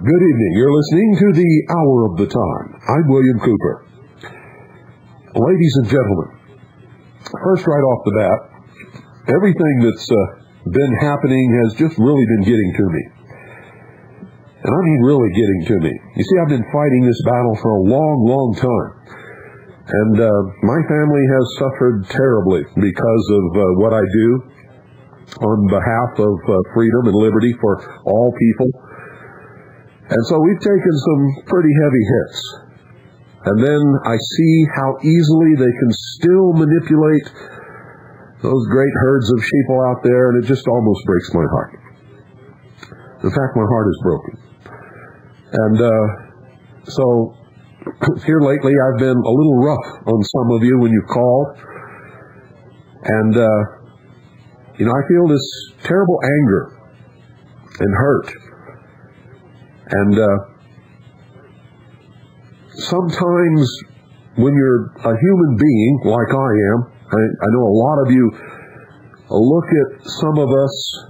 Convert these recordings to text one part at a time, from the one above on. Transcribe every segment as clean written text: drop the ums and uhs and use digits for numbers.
Good evening. You're listening to the Hour of the Time. I'm William Cooper. Ladies and gentlemen, first right off the bat, everything that's been happening has just really been getting to me. And I mean really getting to me. You see, I've been fighting this battle for a long, long time. And my family has suffered terribly because of what I do on behalf of freedom and liberty for all people. And so we've taken some pretty heavy hits. And then I see how easily they can still manipulate those great herds of sheeple out there, and it just almost breaks my heart. In fact, my heart is broken. And so here lately I've been a little rough on some of you when you've called. And, I feel this terrible anger and hurt. And sometimes when you're a human being, like I am, I know a lot of you look at some of us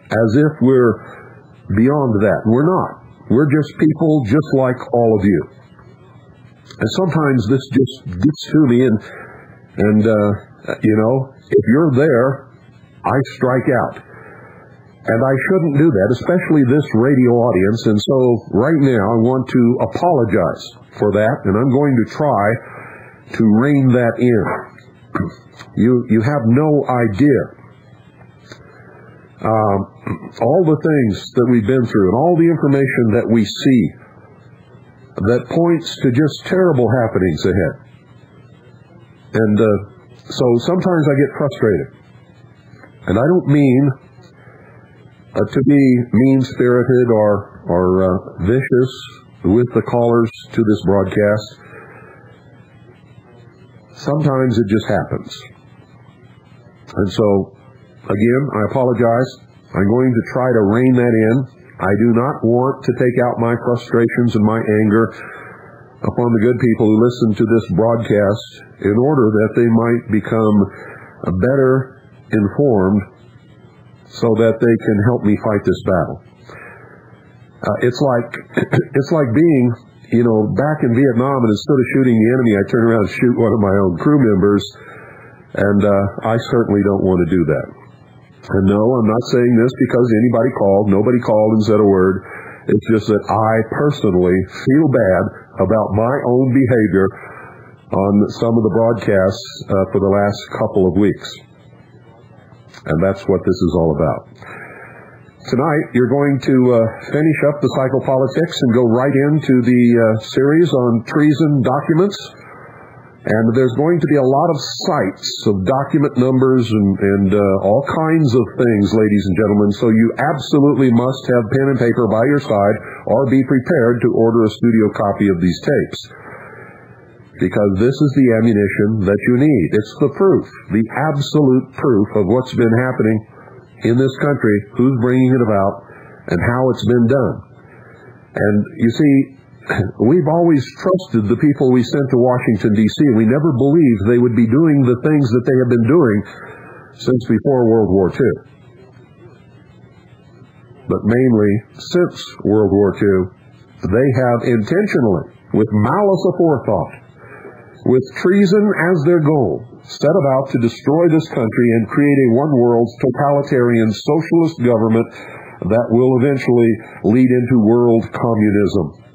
as if we're beyond that. We're not. We're just people just like all of you. And sometimes this just gets to me, and if you're there, I strike out. And I shouldn't do that, especially this radio audience. And so right now I want to apologize for that, and I'm going to try to rein that in. You have no idea all the things that we've been through and all the information that we see that points to just terrible happenings ahead. And so sometimes I get frustrated. And I don't mean to be mean-spirited or vicious with the callers to this broadcast. Sometimes it just happens. And so, again, I apologize. I'm going to try to rein that in. I do not want to take out my frustrations and my anger upon the good people who listen to this broadcast in order that they might become better informed so that they can help me fight this battle. It's like being, back in Vietnam, and instead of shooting the enemy, I turn around and shoot one of my own crew members, and I certainly don't want to do that. And no, I'm not saying this because anybody called. Nobody called and said a word. It's just that I personally feel bad about my own behavior on some of the broadcasts for the last couple of weeks. And that's what this is all about. Tonight, you're going to finish up the psychopolitics and go right into the series on Treason Documents. And there's going to be a lot of cites of document numbers and all kinds of things, ladies and gentlemen. So you absolutely must have pen and paper by your side or be prepared to order a studio copy of these tapes. Because this is the ammunition that you need. It's the proof, the absolute proof of what's been happening in this country, who's bringing it about, and how it's been done. And you see, we've always trusted the people we sent to Washington, D.C. We never believed they would be doing the things that they have been doing since before World War II. But mainly since World War II, they have intentionally, with malice aforethought, with treason as their goal, set about to destroy this country and create a one-world totalitarian socialist government that will eventually lead into world communism.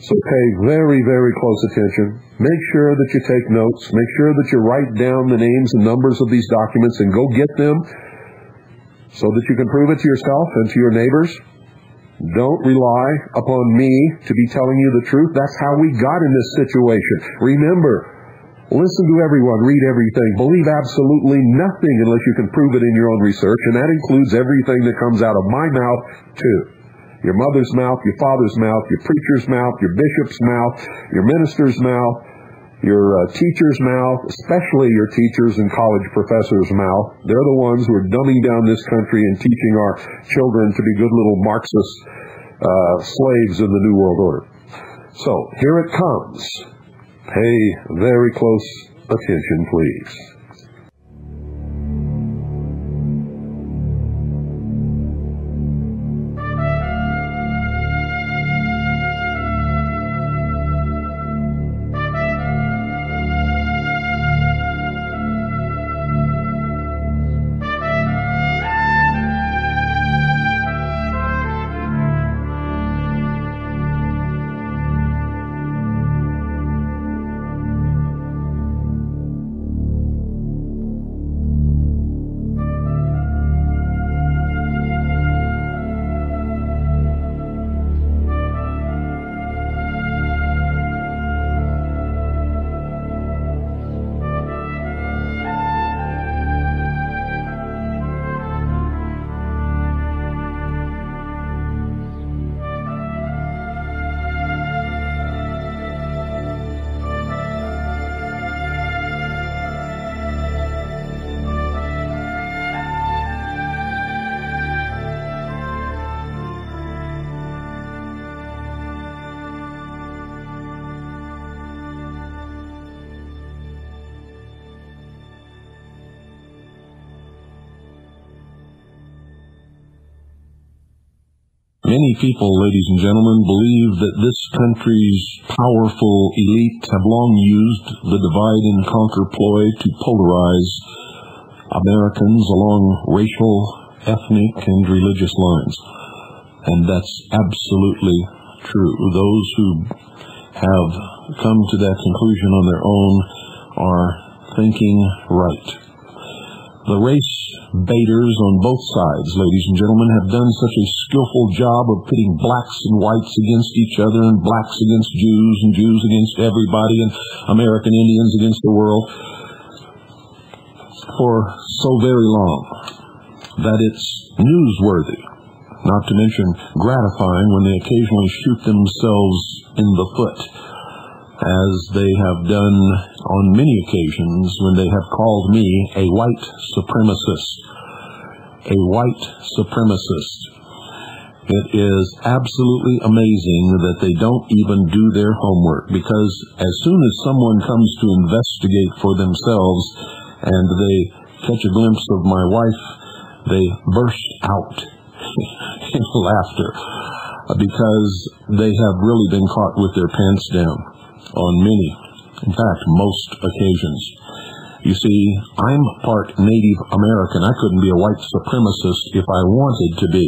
So pay very, very close attention. Make sure that you take notes. Make sure that you write down the names and numbers of these documents and go get them so that you can prove it to yourself and to your neighbors. Don't rely upon me to be telling you the truth. That's how we got in this situation. Remember, listen to everyone, read everything, believe absolutely nothing unless you can prove it in your own research, and that includes everything that comes out of my mouth too. Your mother's mouth, your father's mouth, your preacher's mouth, your bishop's mouth, your minister's mouth, your teacher's mouth, especially your teachers and college professors' mouth. They're the ones who are dumbing down this country and teaching our children to be good little Marxist slaves in the New World Order. So, here it comes. Pay very close attention, please. Many people, ladies and gentlemen, believe that this country's powerful elite have long used the divide and conquer ploy to polarize Americans along racial, ethnic, and religious lines. And that's absolutely true. Those who have come to that conclusion on their own are thinking right. The race baiters on both sides, ladies and gentlemen, have done such a skillful job of pitting blacks and whites against each other, and blacks against Jews, and Jews against everybody, and American Indians against the world for so very long that it's newsworthy, not to mention gratifying, when they occasionally shoot themselves in the foot, as they have done on many occasions when they have called me a white supremacist. A white supremacist. It is absolutely amazing that they don't even do their homework, because as soon as someone comes to investigate for themselves and they catch a glimpse of my wife, they burst out in laughter, because they have really been caught with their pants down on many, in fact, most occasions. You see, I'm part Native American. I couldn't be a white supremacist if I wanted to be.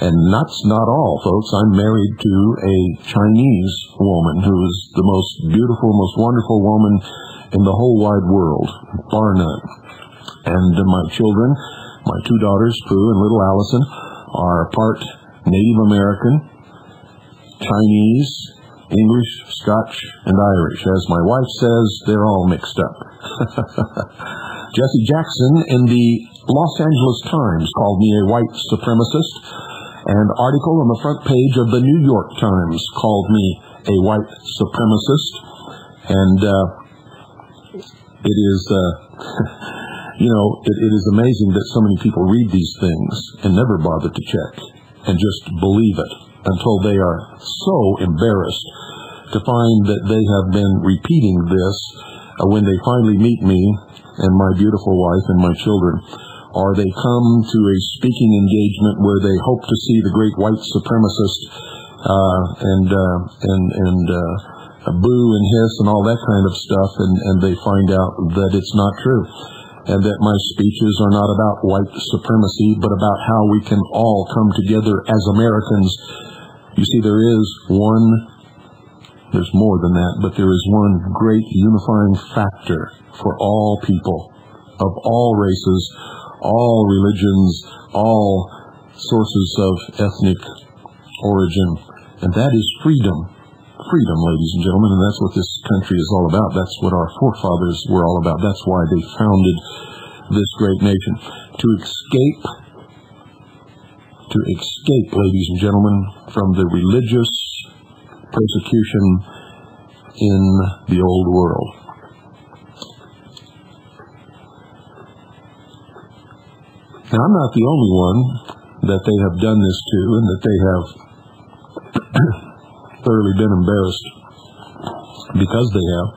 And that's not all, folks. I'm married to a Chinese woman who is the most beautiful, most wonderful woman in the whole wide world, bar none. And my children, my two daughters, Pooh and little Allison, are part Native American, Chinese, English, Scotch, and Irish. As my wife says, they're all mixed up. Jesse Jackson in the Los Angeles Times called me a white supremacist. An article on the front page of the New York Times called me a white supremacist. And it is, it is amazing that so many people read these things and never bother to check and just believe it, until they are so embarrassed to find that they have been repeating this when they finally meet me and my beautiful wife and my children, or they come to a speaking engagement where they hope to see the great white supremacist and boo and hiss and all that kind of stuff, and they find out that it's not true, and that my speeches are not about white supremacy, but about how we can all come together as Americans. You see, there is one There's more than that, but there is one great unifying factor for all people of all races, all religions, all sources of ethnic origin, and that is freedom. Freedom, ladies and gentlemen, and that's what this country is all about. That's what our forefathers were all about. That's why they founded this great nation. To escape, ladies and gentlemen, from the religious persecution in the old world. Now, I'm not the only one that they have done this to, and that they have thoroughly been embarrassed because they have.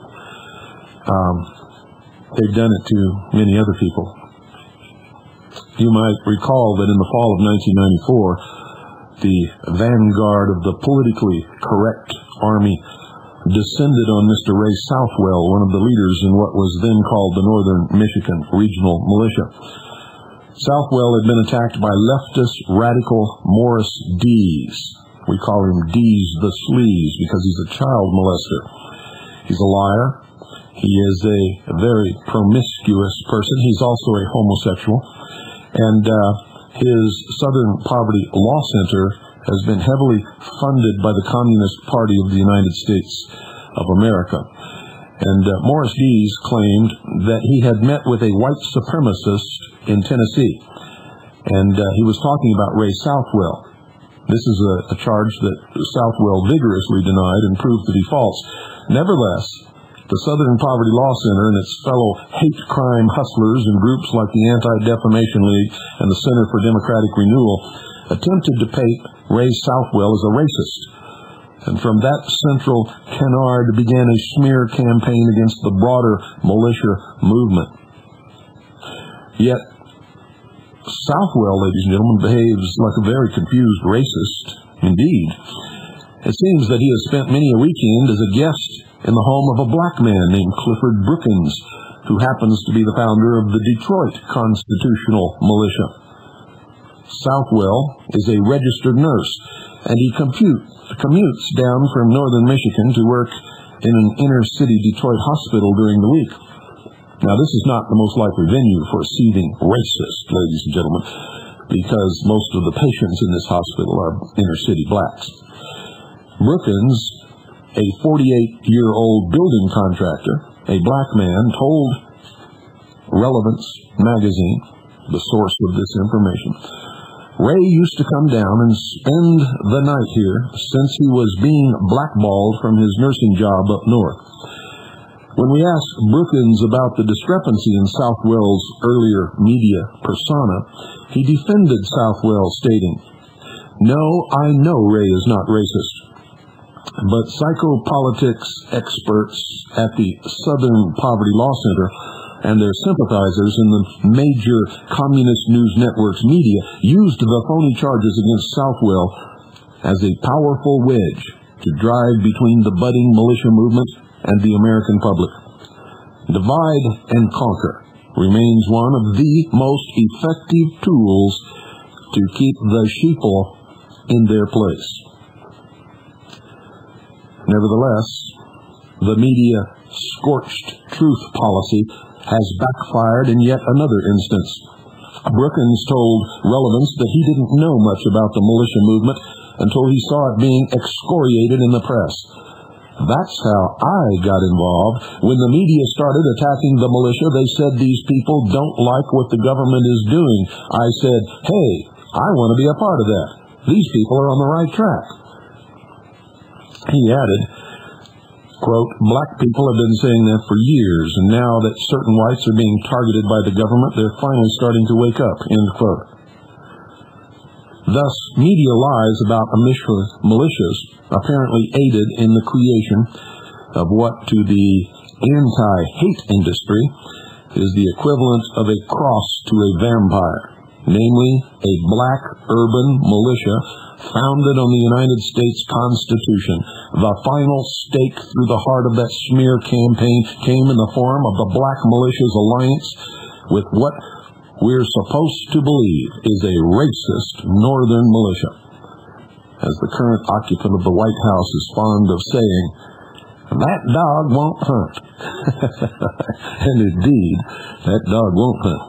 They've done it to many other people. You might recall that in the fall of 1994, the vanguard of the politically correct army descended on Mr. Ray Southwell, one of the leaders in what was then called the Northern Michigan Regional Militia. Southwell had been attacked by leftist radical Morris Dees. We call him Dees the Sleaze because he's a child molester. He's a liar. He is a very promiscuous person. He's also a homosexual. And his Southern Poverty Law Center has been heavily funded by the Communist Party of the United States of America. And Morris Dees claimed that he had met with a white supremacist in Tennessee. And he was talking about Ray Southwell. This is a charge that Southwell vigorously denied and proved to be false. Nevertheless, the Southern Poverty Law Center and its fellow hate crime hustlers and groups like the Anti-Defamation League and the Center for Democratic Renewal attempted to paint Ray Southwell as a racist. And from that central canard began a smear campaign against the broader militia movement. Yet, Southwell, ladies and gentlemen, behaves like a very confused racist indeed. It seems that he has spent many a weekend as a guest in the home of a black man named Clifford Brookins, who happens to be the founder of the Detroit Constitutional Militia. Southwell is a registered nurse, and he commutes down from northern Michigan to work in an inner-city Detroit hospital during the week. Now, this is not the most likely venue for a seething racist, ladies and gentlemen, because most of the patients in this hospital are inner-city blacks. Brookins, a 48-year-old building contractor, a black man, told Relevance magazine, the source of this information, Ray used to come down and spend the night here since he was being blackballed from his nursing job up north. When we asked Brookins about the discrepancy in Southwell's earlier media persona, he defended Southwell, stating, "No, I know Ray is not racist, but psychopolitics experts at the Southern Poverty Law Center and their sympathizers in the major communist news networks media used the phony charges against Southwell as a powerful wedge to drive between the budding militia movement and the American public. Divide and conquer remains one of the most effective tools to keep the sheeple in their place. Nevertheless, the media scorched truth policy has backfired in yet another instance. Brookins told Relevance that he didn't know much about the militia movement until he saw it being excoriated in the press. That's how I got involved. When the media started attacking the militia, they said these people don't like what the government is doing. I said, hey, I want to be a part of that. These people are on the right track. He added, quote, black people have been saying that for years, and now that certain whites are being targeted by the government, they're finally starting to wake up, end quote. Thus, media lies about militias apparently aided in the creation of what to the anti-hate industry is the equivalent of a cross to a vampire, namely a black urban militia founded on the United States Constitution. The final stake through the heart of that smear campaign came in the form of the Black Militias Alliance with what we're supposed to believe is a racist northern militia. As the current occupant of the White House is fond of saying, That dog won't hunt. And indeed, that dog won't hunt.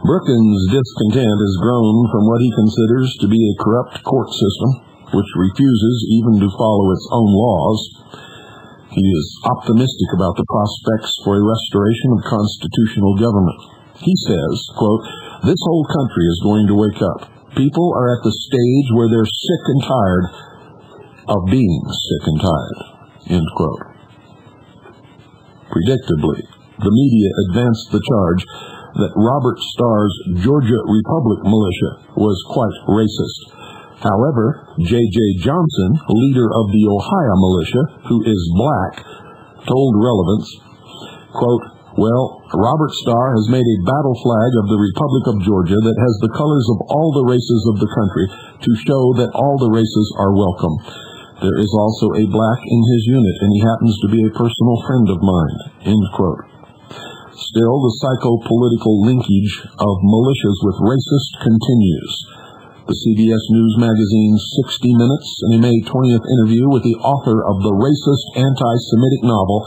Brookins' discontent has grown from what he considers to be a corrupt court system, which refuses even to follow its own laws. He is optimistic about the prospects for a restoration of constitutional government. He says, quote, "This whole country is going to wake up. People are at the stage where they're sick and tired of being sick and tired," end quote. Predictably, the media advanced the charge that Robert Starr's Georgia Republic militia was quite racist. However, J.J. Johnson, leader of the Ohio militia, who is black, told Relevance, quote, "Well, Robert Starr has made a battle flag of the Republic of Georgia that has the colors of all the races of the country to show that all the races are welcome. There is also a black in his unit, and he happens to be a personal friend of mine," end quote. Still, the psycho-political linkage of militias with racist continues. The CBS News magazine's 60 Minutes, in a May 20th interview with the author of the racist anti-Semitic novel,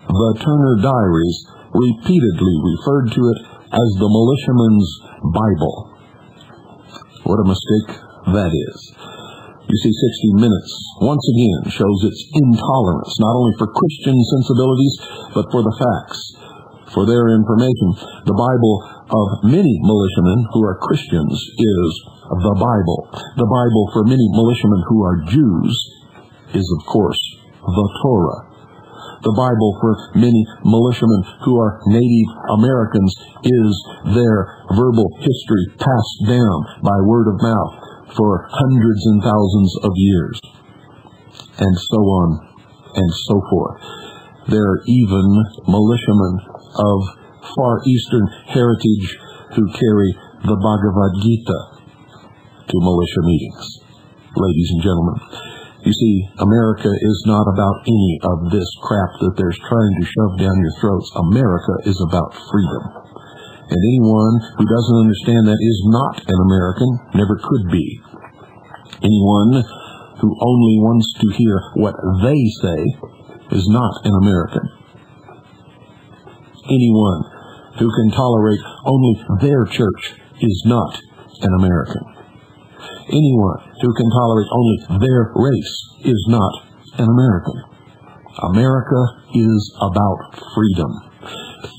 The Turner Diaries, repeatedly referred to it as the militiaman's Bible. What a mistake that is. You see, 60 Minutes once again shows its intolerance, not only for Christian sensibilities, but for the facts. For their information, the Bible of many militiamen who are Christians is the Bible. The Bible for many militiamen who are Jews is, of course, the Torah. The Bible for many militiamen who are Native Americans is their verbal history passed down by word of mouth for hundreds and thousands of years, and so on and so forth. There are even militiamen of Far Eastern heritage who carry the Bhagavad Gita to militia meetings. Ladies and gentlemen, you see, America is not about any of this crap that they're trying to shove down your throats. America is about freedom. And anyone who doesn't understand that is not an American, never could be. Anyone who only wants to hear what they say is not an American. Anyone who can tolerate only their church is not an American. Anyone who can tolerate only their race is not an American. America is about freedom.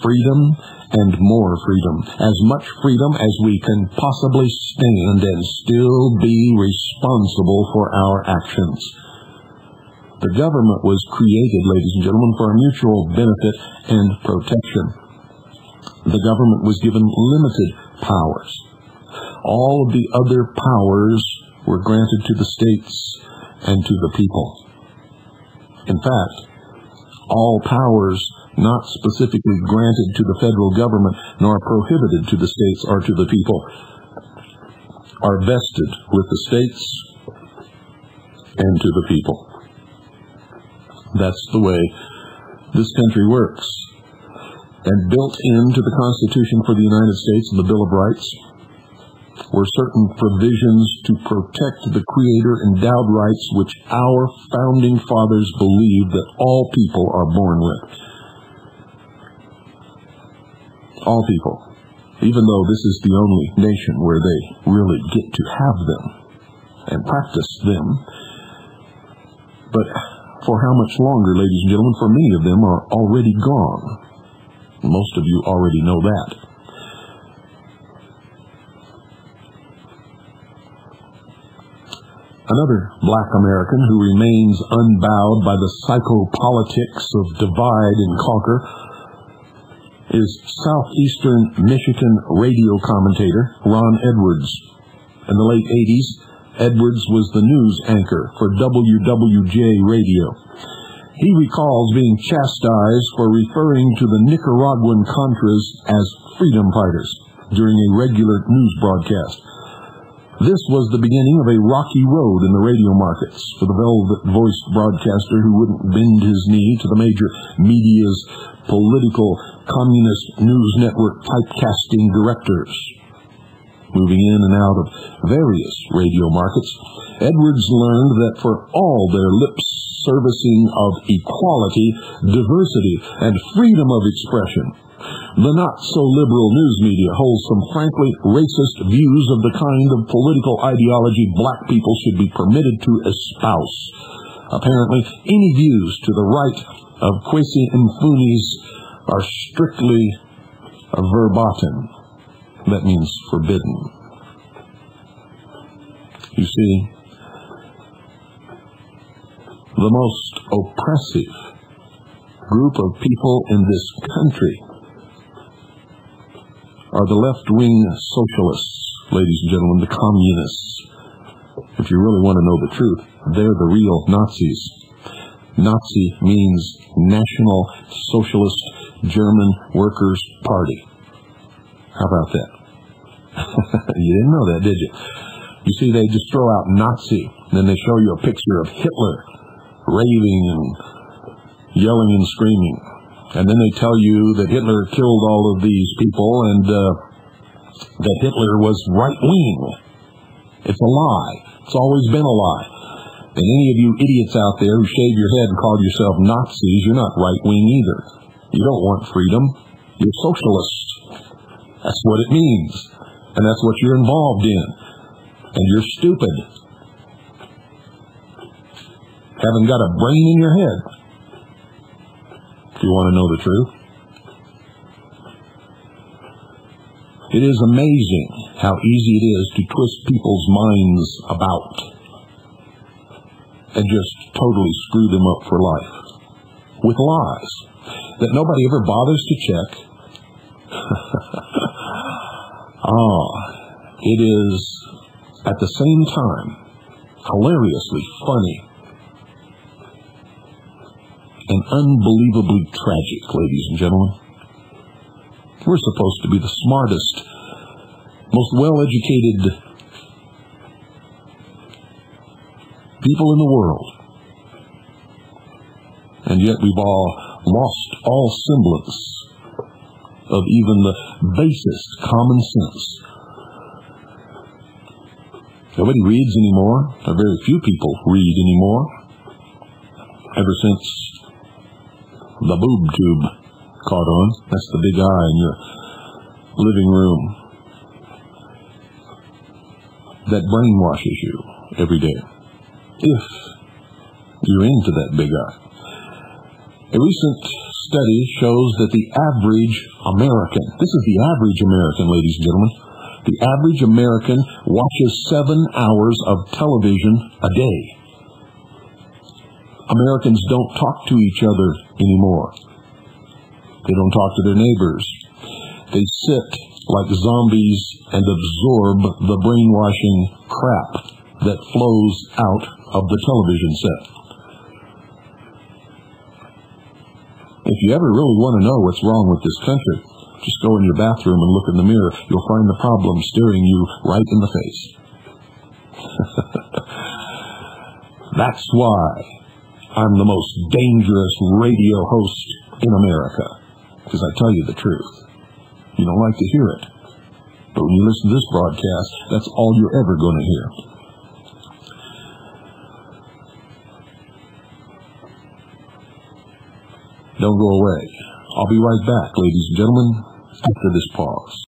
Freedom and more freedom. As much freedom as we can possibly stand and still be responsible for our actions. The government was created, ladies and gentlemen, for our mutual benefit and protection. The government was given limited powers. All of the other powers were granted to the states and to the people. In fact, all powers not specifically granted to the federal government nor prohibited to the states or to the people are vested with the states and to the people. That's the way this country works. And built into the Constitution for the United States and the Bill of Rights were certain provisions to protect the Creator-endowed rights which our founding fathers believed that all people are born with. All people, even though this is the only nation where they really get to have them and practice them. But for how much longer, ladies and gentlemen? For many of them are already gone. Most of you already know that. Another black American who remains unbowed by the psychopolitics of divide and conquer is Southeastern Michigan radio commentator Ron Edwards. In the late 80s, Edwards was the news anchor for WWJ Radio. He recalls being chastised for referring to the Nicaraguan Contras as freedom fighters during a regular news broadcast. This was the beginning of a rocky road in the radio markets for the velvet-voiced broadcaster who wouldn't bend his knee to the major media's political communist news network typecasting directors. Moving in and out of various radio markets, Edwards learned that for all their lip servicing of equality, diversity, and freedom of expression. The not-so-liberal news media holds some frankly racist views of the kind of political ideology black people should be permitted to espouse. Apparently, any views to the right of Kwesi Mfunis are strictly verboten. That means forbidden. You see, the most oppressive group of people in this country are the left-wing socialists, ladies and gentlemen, the communists. If you really want to know the truth, they're the real Nazis. Nazi means National Socialist German Workers' Party. How about that? You didn't know that, did you? You see, they just throw out Nazi, then they show you a picture of Hitler raving and yelling and screaming. And then they tell you that Hitler killed all of these people and that Hitler was right-wing. It's a lie. It's always been a lie. And any of you idiots out there who shave your head and call yourself Nazis, you're not right-wing either. You don't want freedom. You're socialist. That's what it means. And that's what you're involved in. And you're stupid. Haven't got a brain in your head. If you want to know the truth. It is amazing how easy it is to twist people's minds about and just totally screw them up for life with lies that nobody ever bothers to check. It is at the same time hilariously funny and unbelievably tragic, ladies and gentlemen. We're supposed to be the smartest, most well-educated people in the world. And yet we've all lost all semblance of even the basest common sense. Nobody reads anymore, or very few people read anymore, ever since the boob tube caught on. That's the big eye in your living room that brainwashes you every day, if you're into that big eye. A recent study shows that the average American, this is the average American, ladies and gentlemen, the average American watches 7 hours of television a day. Americans don't talk to each other anymore. They don't talk to their neighbors. They sit like zombies and absorb the brainwashing crap that flows out of the television set. If you ever really want to know what's wrong with this country, just go in your bathroom and look in the mirror. You'll find the problem staring you right in the face. That's why I'm the most dangerous radio host in America, because I tell you the truth. You don't like to hear it, but when you listen to this broadcast, that's all you're ever going to hear. Don't go away. I'll be right back, ladies and gentlemen, after this pause.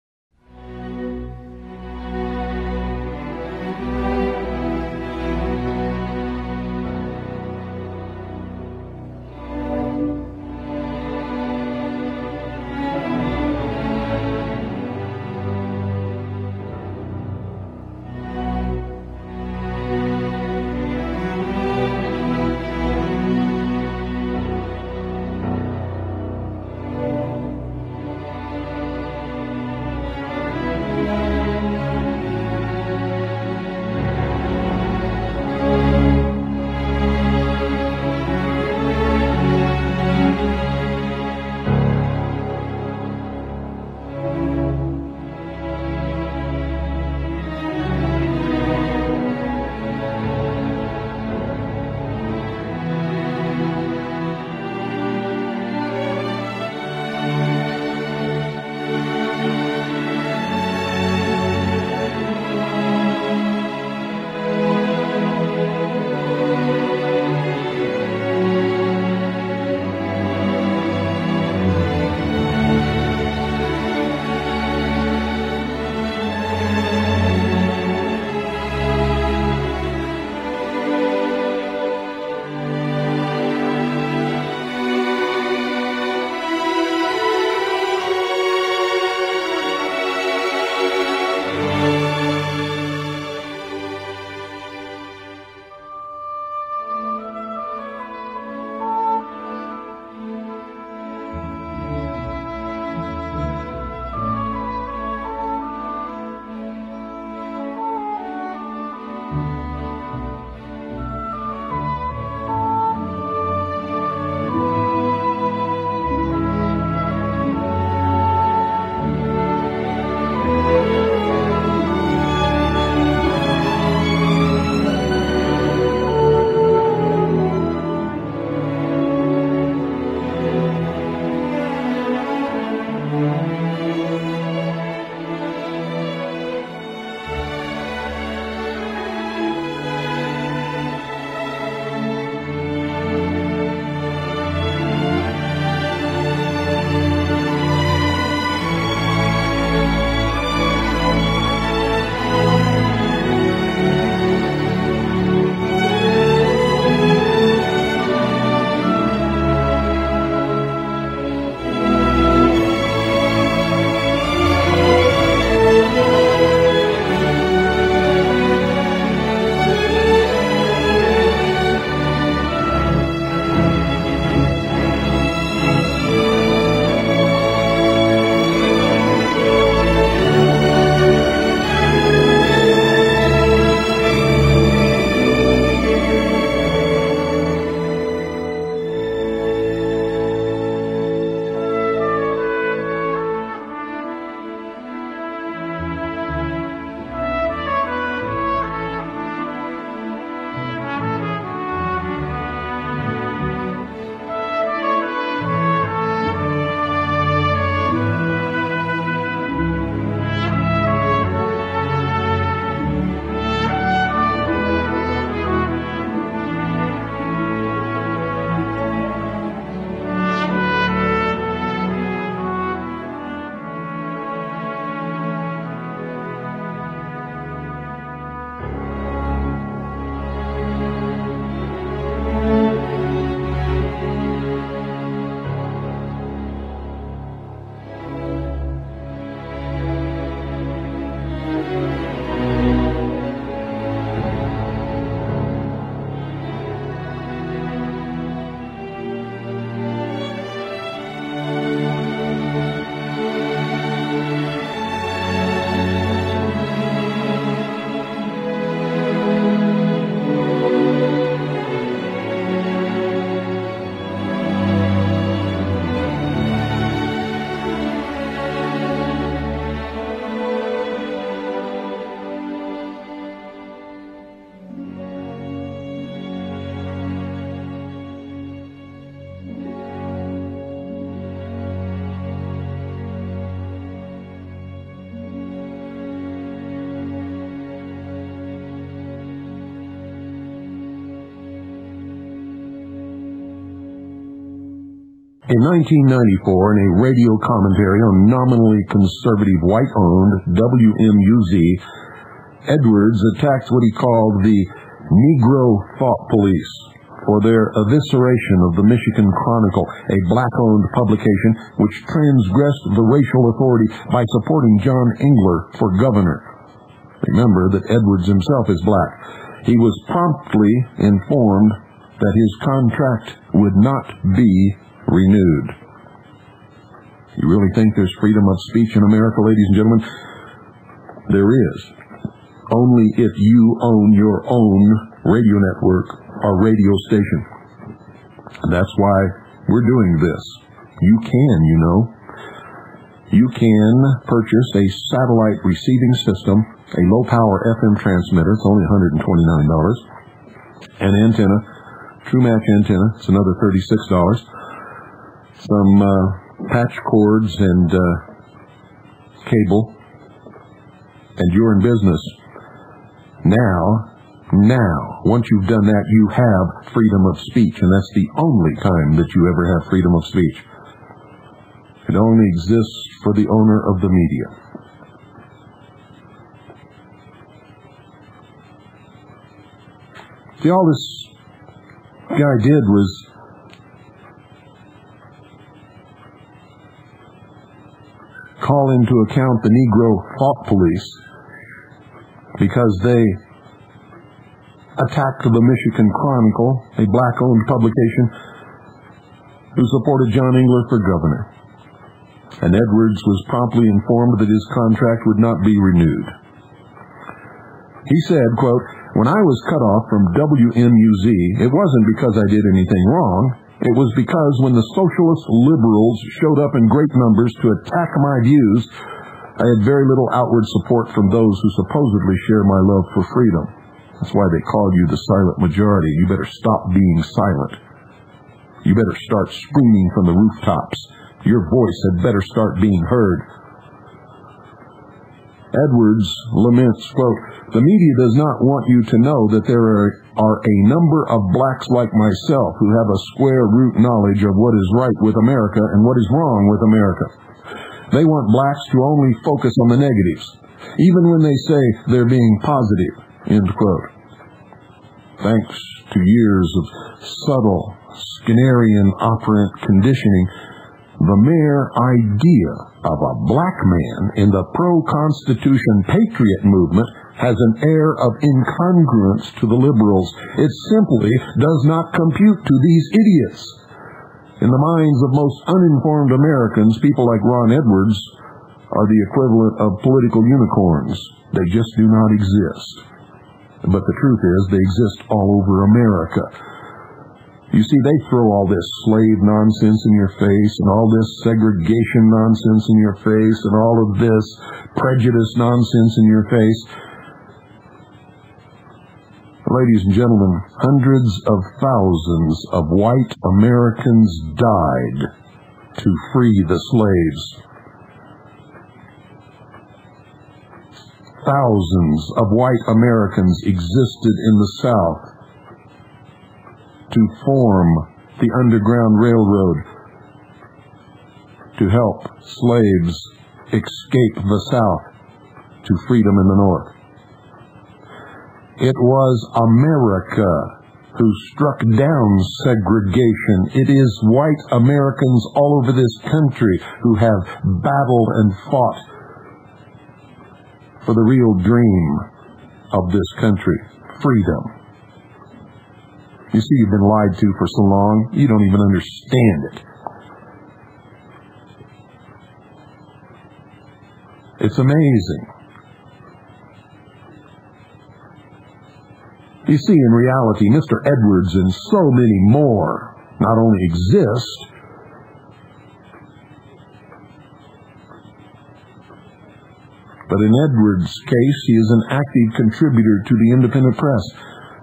In 1994, in a radio commentary on nominally conservative white-owned WMUZ, Edwards attacked what he called the Negro Thought Police for their evisceration of the Michigan Chronicle, a black-owned publication which transgressed the racial authority by supporting John Engler for governor. Remember that Edwards himself is black. He was promptly informed that his contract would not be renewed. You really think there's freedom of speech in America, ladies and gentlemen? There is. Only if you own your own radio network or radio station. And that's why we're doing this. You can, you know. You can purchase a satellite receiving system, a low-power FM transmitter. It's only $129. An antenna, true match antenna. It's another $36. Some patch cords and cable, and you're in business. Now, once you've done that, you have freedom of speech, and that's the only time that you ever have freedom of speech. It only exists for the owner of the media. See, all this guy did was call into account the Negro Thought Police because they attacked the Michigan Chronicle, a black-owned publication who supported John Engler for governor. And Edwards was promptly informed that his contract would not be renewed. He said, quote, "When I was cut off from WMUZ, it wasn't because I did anything wrong. It was because when the socialist liberals showed up in great numbers to attack my views, I had very little outward support from those who supposedly share my love for freedom. That's why they called you the silent majority. You better stop being silent. You better start screaming from the rooftops. Your voice had better start being heard." Edwards laments, quote, "The media does not want you to know that there are a number of blacks like myself who have a square root knowledge of what is right with America and what is wrong with America. They want blacks to only focus on the negatives, even when they say they're being positive," end quote. Thanks to years of subtle, Skinnerian operant conditioning, the mere idea of a black man in the pro-Constitution patriot movement has an air of incongruence to the liberals. It simply does not compute to these idiots. In the minds of most uninformed Americans, people like Ron Edwards are the equivalent of political unicorns. They just do not exist. But the truth is, they exist all over America. You see, they throw all this slave nonsense in your face, and all this segregation nonsense in your face, and all of this prejudice nonsense in your face. Ladies and gentlemen, hundreds of thousands of white Americans died to free the slaves. Thousands of white Americans existed in the South to form the Underground Railroad, to help slaves escape the South to freedom in the North. It was America who struck down segregation. It is white Americans all over this country who have battled and fought for the real dream of this country, freedom. You see, you've been lied to for so long, you don't even understand it. It's amazing. You see, in reality, Mr. Edwards and so many more not only exist, but in Edwards' case, he is an active contributor to the independent press,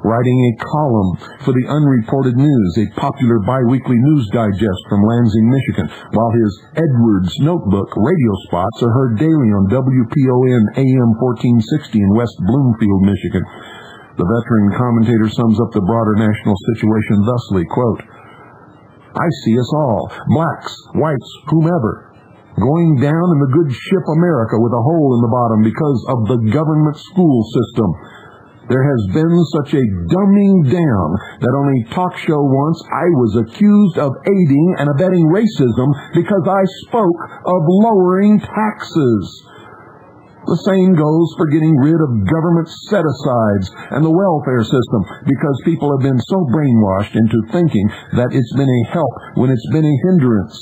writing a column for the Unreported News, a popular biweekly news digest from Lansing, Michigan, while his Edwards Notebook radio spots are heard daily on WPON AM 1460 in West Bloomfield, Michigan. The veteran commentator sums up the broader national situation thusly, quote, I see us all, blacks, whites, whomever, going down in the good ship America with a hole in the bottom because of the government school system. There has been such a dumbing down that on a talk show once I was accused of aiding and abetting racism because I spoke of lowering taxes. The same goes for getting rid of government set-asides and the welfare system because people have been so brainwashed into thinking that it's been a help when it's been a hindrance.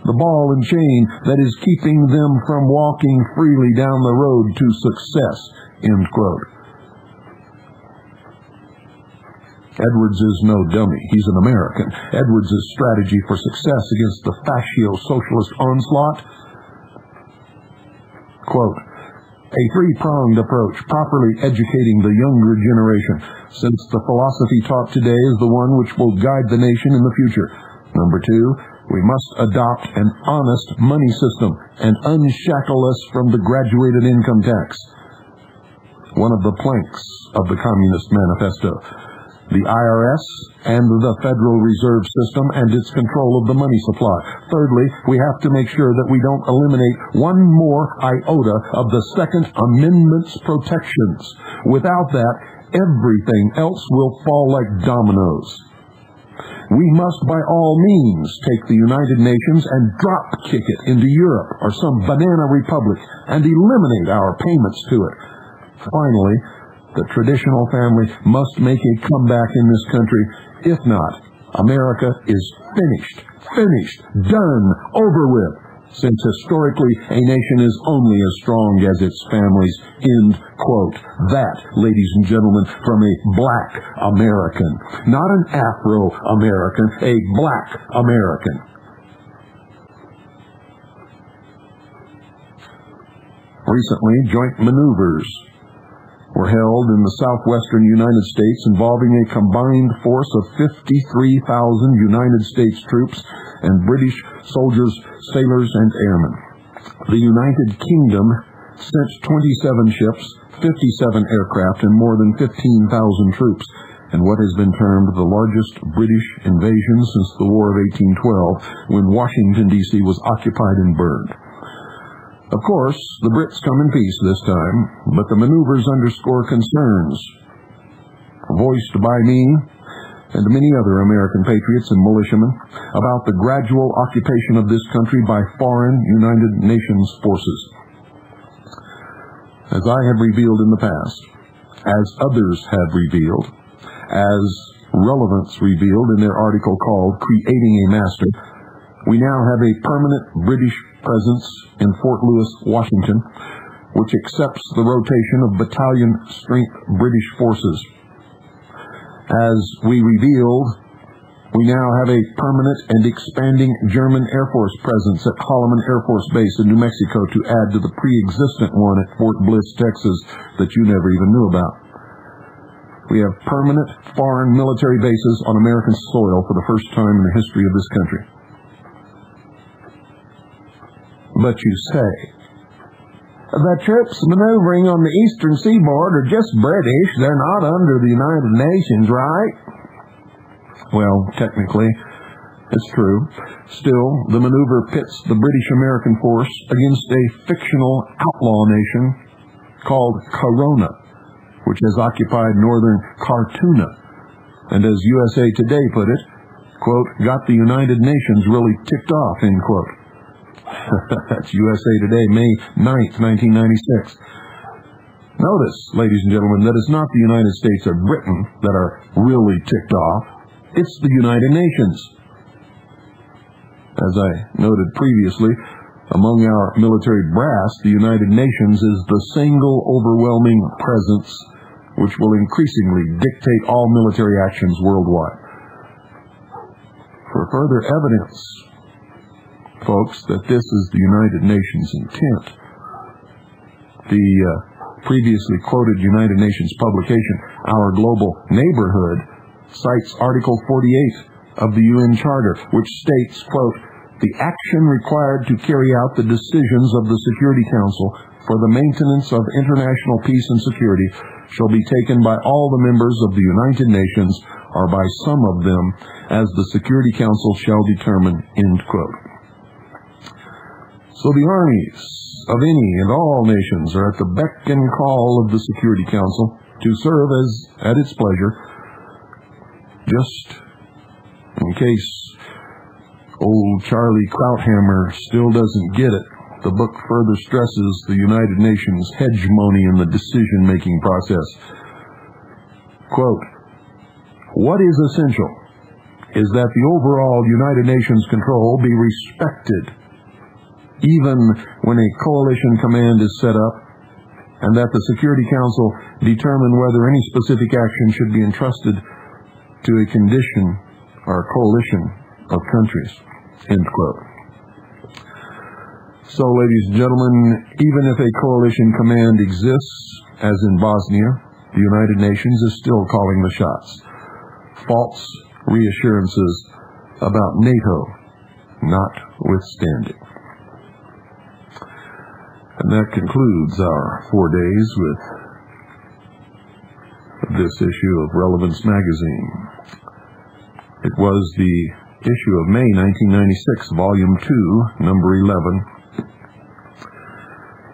The ball and chain that is keeping them from walking freely down the road to success, end quote. Edwards is no dummy. He's an American. Edwards' strategy for success against the fascio-socialist onslaught, quote, a three-pronged approach, properly educating the younger generation, since the philosophy taught today is the one which will guide the nation in the future. Number two, we must adopt an honest money system and unshackle us from the graduated income tax. One of the planks of the Communist Manifesto. The IRS and the Federal Reserve System and its control of the money supply. Thirdly, we have to make sure that we don't eliminate one more iota of the Second Amendment's protections. Without that, everything else will fall like dominoes. We must by all means take the United Nations and drop kick it into Europe or some banana republic and eliminate our payments to it. Finally, the traditional family must make a comeback in this country. If not, America is finished, done, over with, since historically a nation is only as strong as its families, end quote. That, ladies and gentlemen, from a black American, not an Afro-American, a black American. Recently, joint maneuvers were held in the southwestern United States involving a combined force of 53,000 United States troops and British soldiers, sailors, and airmen. The United Kingdom sent 27 ships, 57 aircraft, and more than 15,000 troops in what has been termed the largest British invasion since the War of 1812, when Washington, D.C. was occupied and burned. Of course, the Brits come in peace this time, but the maneuvers underscore concerns voiced by me and many other American patriots and militiamen about the gradual occupation of this country by foreign United Nations forces. As I have revealed in the past, as others have revealed, as Relevance revealed in their article called Creating a Master, we now have a permanent British presence in Fort Lewis, Washington, which accepts the rotation of battalion-strength British forces. As we revealed, we now have a permanent and expanding German Air Force presence at Holloman Air Force Base in New Mexico to add to the pre-existent one at Fort Bliss, Texas, that you never even knew about. We have permanent foreign military bases on American soil for the first time in the history of this country. But you say, the troops maneuvering on the eastern seaboard are just British. They're not under the United Nations, right? Well, technically, it's true. Still, the maneuver pits the British-American force against a fictional outlaw nation called Corona, which has occupied northern Khartoum, and as USA Today put it, quote, got the United Nations really ticked off, end quote. That's USA Today, May 9th, 1996. Notice, ladies and gentlemen, that it's not the United States or Britain that are really ticked off. It's the United Nations. As I noted previously, among our military brass, the United Nations is the single overwhelming presence which will increasingly dictate all military actions worldwide. For further evidence, folks, that this is the United Nations' intent, the previously quoted United Nations publication, Our Global Neighborhood, cites Article 48 of the UN Charter, which states, quote, the action required to carry out the decisions of the Security Council for the maintenance of international peace and security shall be taken by all the members of the United Nations or by some of them, as the Security Council shall determine, end quote. So the armies of any and all nations are at the beck and call of the Security Council to serve as at its pleasure. Just in case old Charlie Krauthammer still doesn't get it, the book further stresses the United Nations hegemony in the decision-making process. Quote, "What is essential is that the overall United Nations control be respected, even when a coalition command is set up, and that the Security Council determine whether any specific action should be entrusted to a condition or coalition of countries." End quote. So, ladies and gentlemen, even if a coalition command exists, as in Bosnia, the United Nations is still calling the shots. False reassurances about NATO notwithstanding. And that concludes our 4 days with this issue of Relevance Magazine. It was the issue of May 1996, Volume 2, Number 11,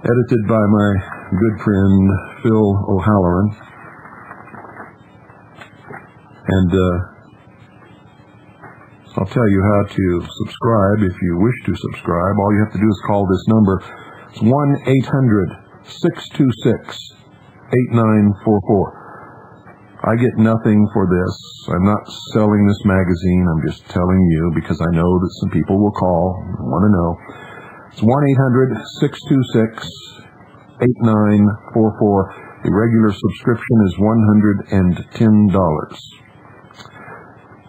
edited by my good friend Phil O'Halloran. And I'll tell you how to subscribe if you wish to subscribe. All you have to do is call this number. It's 1-800-626-8944. I get nothing for this. I'm not selling this magazine. I'm just telling you because I know that some people will call and want to know. It's 1-800-626-8944. The regular subscription is $110.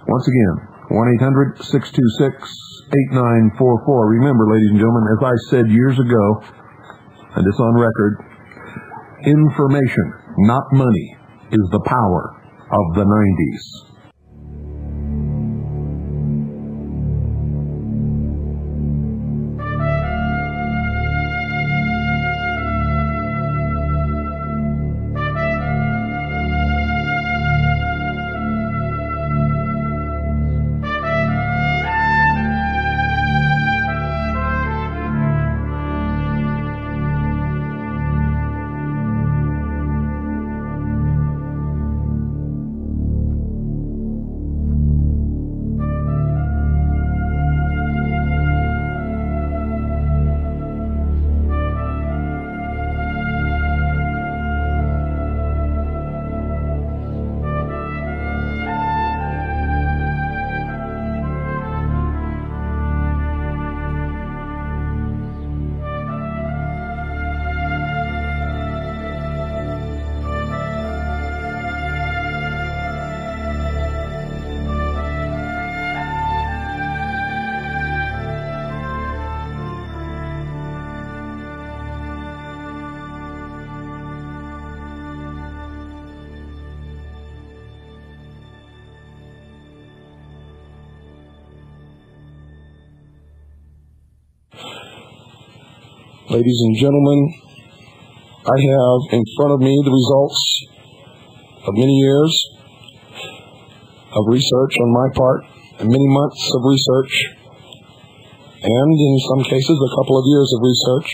Once again, 1-800-626-8944. Remember, ladies and gentlemen, as I said years ago, and it's on record, information, not money, is the power of the 90s. Ladies and gentlemen, I have in front of me the results of many years of research on my part, and many months of research, and in some cases a couple of years of research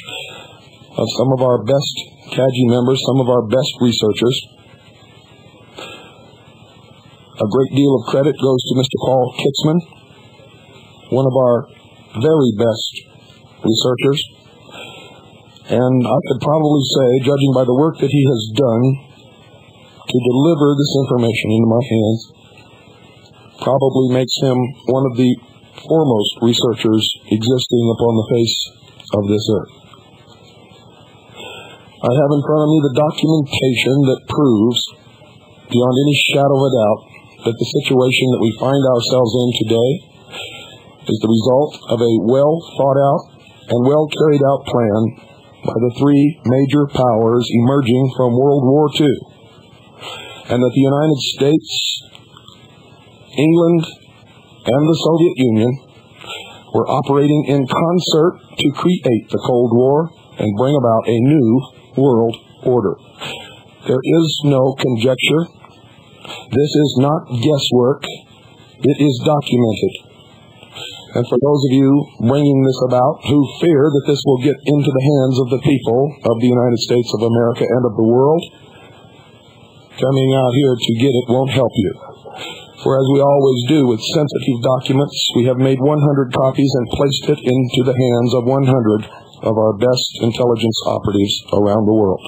of some of our best CAGI members, some of our best researchers. A great deal of credit goes to Mr. Paul Kitzman, one of our very best researchers. And I could probably say, judging by the work that he has done to deliver this information into my hands, probably makes him one of the foremost researchers existing upon the face of this earth. I have in front of me the documentation that proves, beyond any shadow of a doubt, that the situation that we find ourselves in today is the result of a well thought out and well carried out plan by the three major powers emerging from World War II, and that the United States, England, and the Soviet Union were operating in concert to create the Cold War and bring about a new world order. There is no conjecture. This is not guesswork. It is documented. And for those of you bringing this about who fear that this will get into the hands of the people of the United States of America and of the world, coming out here to get it won't help you. For as we always do with sensitive documents, we have made 100 copies and placed it into the hands of 100 of our best intelligence operatives around the world.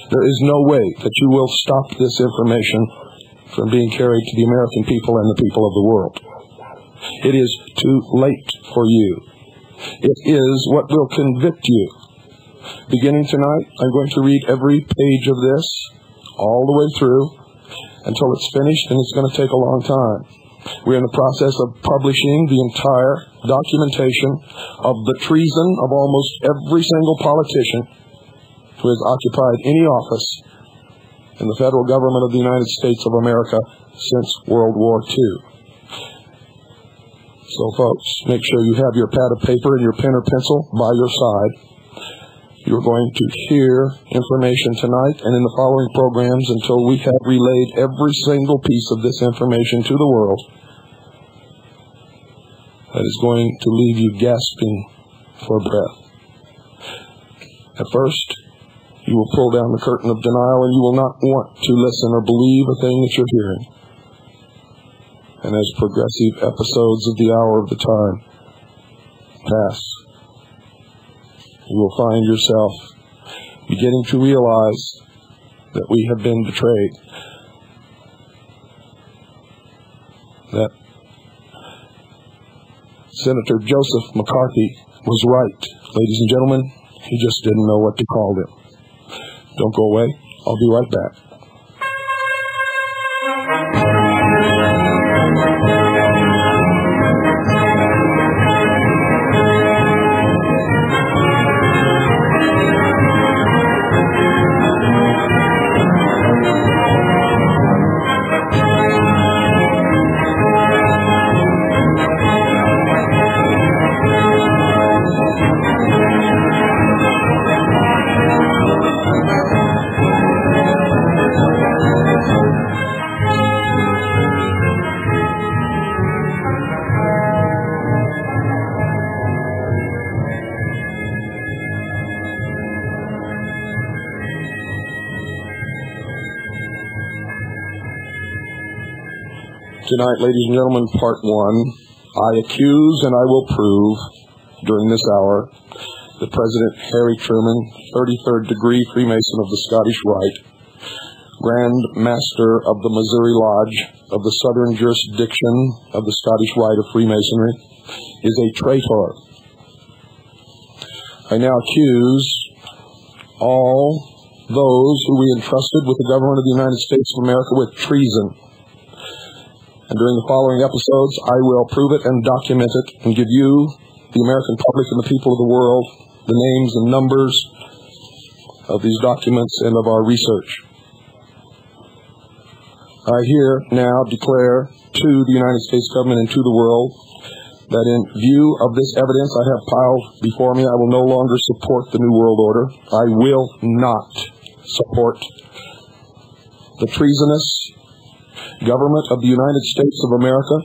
There is no way that you will stop this information from being carried to the American people and the people of the world. It is too late for you. It is what will convict you. Beginning tonight, I'm going to read every page of this all the way through until it's finished, and it's going to take a long time. We're in the process of publishing the entire documentation of the treason of almost every single politician who has occupied any office in the federal government of the United States of America since World War II. So, folks, make sure you have your pad of paper and your pen or pencil by your side. You're going to hear information tonight and in the following programs until we have relayed every single piece of this information to the world that is going to leave you gasping for breath. At first, you will pull down the curtain of denial and you will not want to listen or believe a thing that you're hearing. And as progressive episodes of the hour of the time pass, you will find yourself beginning to realize that we have been betrayed. That Senator Joseph McCarthy was right. Ladies and gentlemen, he just didn't know what to call them. Don't go away. I'll be right back. Tonight, ladies and gentlemen, part one. I accuse and I will prove during this hour that President Harry Truman, 33rd degree Freemason of the Scottish Rite, Grand Master of the Missouri Lodge of the Southern Jurisdiction of the Scottish Rite of Freemasonry, is a traitor. I now accuse all those who we entrusted with the government of the United States of America with treason. And during the following episodes, I will prove it and document it and give you, the American public and the people of the world, the names and numbers of these documents and of our research. I here now declare to the United States government and to the world that in view of this evidence I have piled before me, I will no longer support the New World Order. I will not support the treasonous government of the United States of America,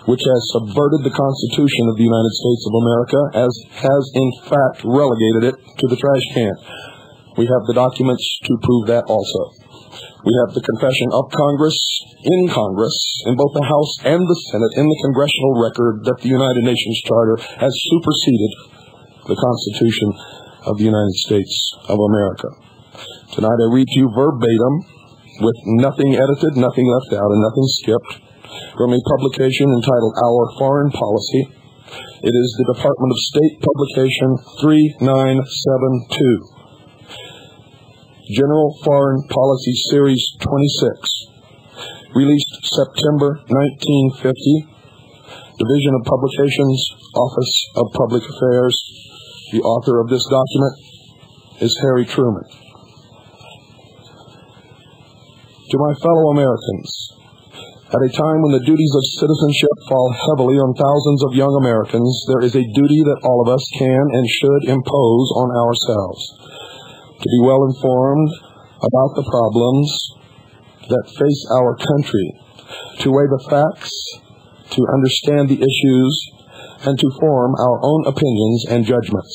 which has subverted the Constitution of the United States of America, as has in fact relegated it to the trash can. We have the documents to prove that also. We have the confession of Congress, in both the House and the Senate, in the Congressional record, that the United Nations Charter has superseded the Constitution of the United States of America. Tonight I read to you verbatim, with nothing edited, nothing left out, and nothing skipped, from a publication entitled Our Foreign Policy. It is the Department of State publication 3972. General Foreign Policy Series 26, released September 1950, Division of Publications, Office of Public Affairs. The author of this document is Harry Truman. To my fellow Americans, at a time when the duties of citizenship fall heavily on thousands of young Americans, there is a duty that all of us can and should impose on ourselves. To be well informed about the problems that face our country, to weigh the facts, to understand the issues, and to form our own opinions and judgments.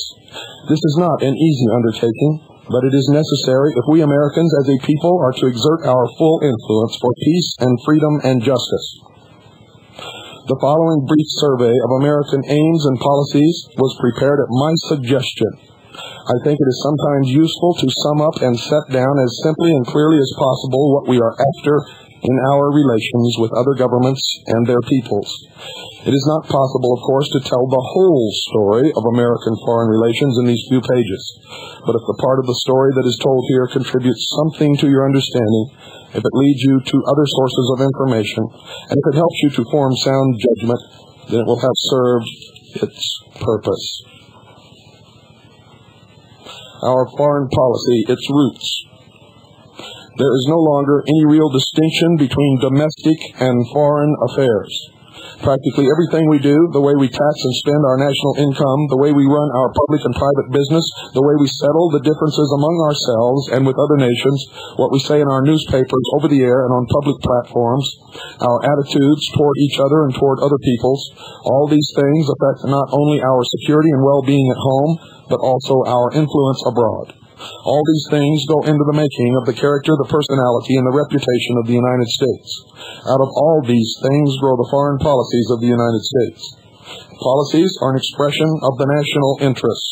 This is not an easy undertaking, but it is necessary if we Americans as a people are to exert our full influence for peace and freedom and justice. The following brief survey of American aims and policies was prepared at my suggestion. I think it is sometimes useful to sum up and set down as simply and clearly as possible what we are after in our relations with other governments and their peoples. It is not possible, of course, to tell the whole story of American foreign relations in these few pages. But if the part of the story that is told here contributes something to your understanding, if it leads you to other sources of information, and if it helps you to form sound judgment, then it will have served its purpose. Our foreign policy, its roots. There is no longer any real distinction between domestic and foreign affairs. Practically everything we do, the way we tax and spend our national income, the way we run our public and private business, the way we settle the differences among ourselves and with other nations, what we say in our newspapers, over the air, and on public platforms, our attitudes toward each other and toward other peoples, all these things affect not only our security and well-being at home, but also our influence abroad. All these things go into the making of the character, the personality, and the reputation of the United States. Out of all these things grow the foreign policies of the United States. Policies are an expression of the national interests.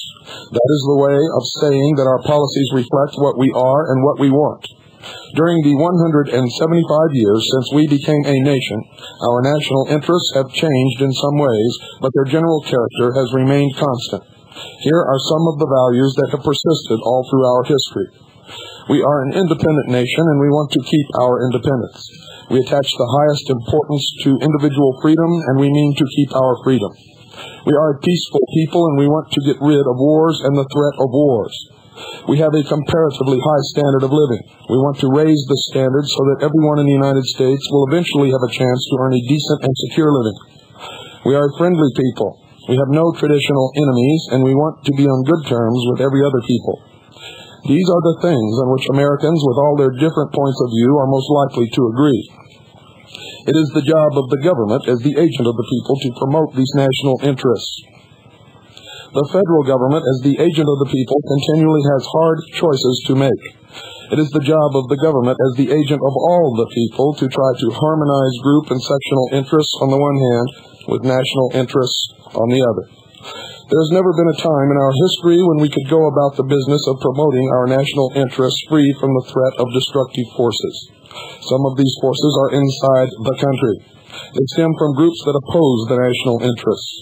That is the way of saying that our policies reflect what we are and what we want. During the 175 years since we became a nation, our national interests have changed in some ways, but their general character has remained constant. Here are some of the values that have persisted all through our history. We are an independent nation, and we want to keep our independence. We attach the highest importance to individual freedom, and we mean to keep our freedom. We are a peaceful people, and we want to get rid of wars and the threat of wars. We have a comparatively high standard of living. We want to raise the standard so that everyone in the United States will eventually have a chance to earn a decent and secure living. We are a friendly people. We have no traditional enemies, and we want to be on good terms with every other people. These are the things on which Americans, with all their different points of view, are most likely to agree. It is the job of the government, as the agent of the people, to promote these national interests. The federal government, as the agent of the people, continually has hard choices to make. It is the job of the government, as the agent of all the people, to try to harmonize group and sectional interests on the one hand with national interests on the other. There has never been a time in our history when we could go about the business of promoting our national interests free from the threat of destructive forces. Some of these forces are inside the country. They stem from groups that oppose the national interests.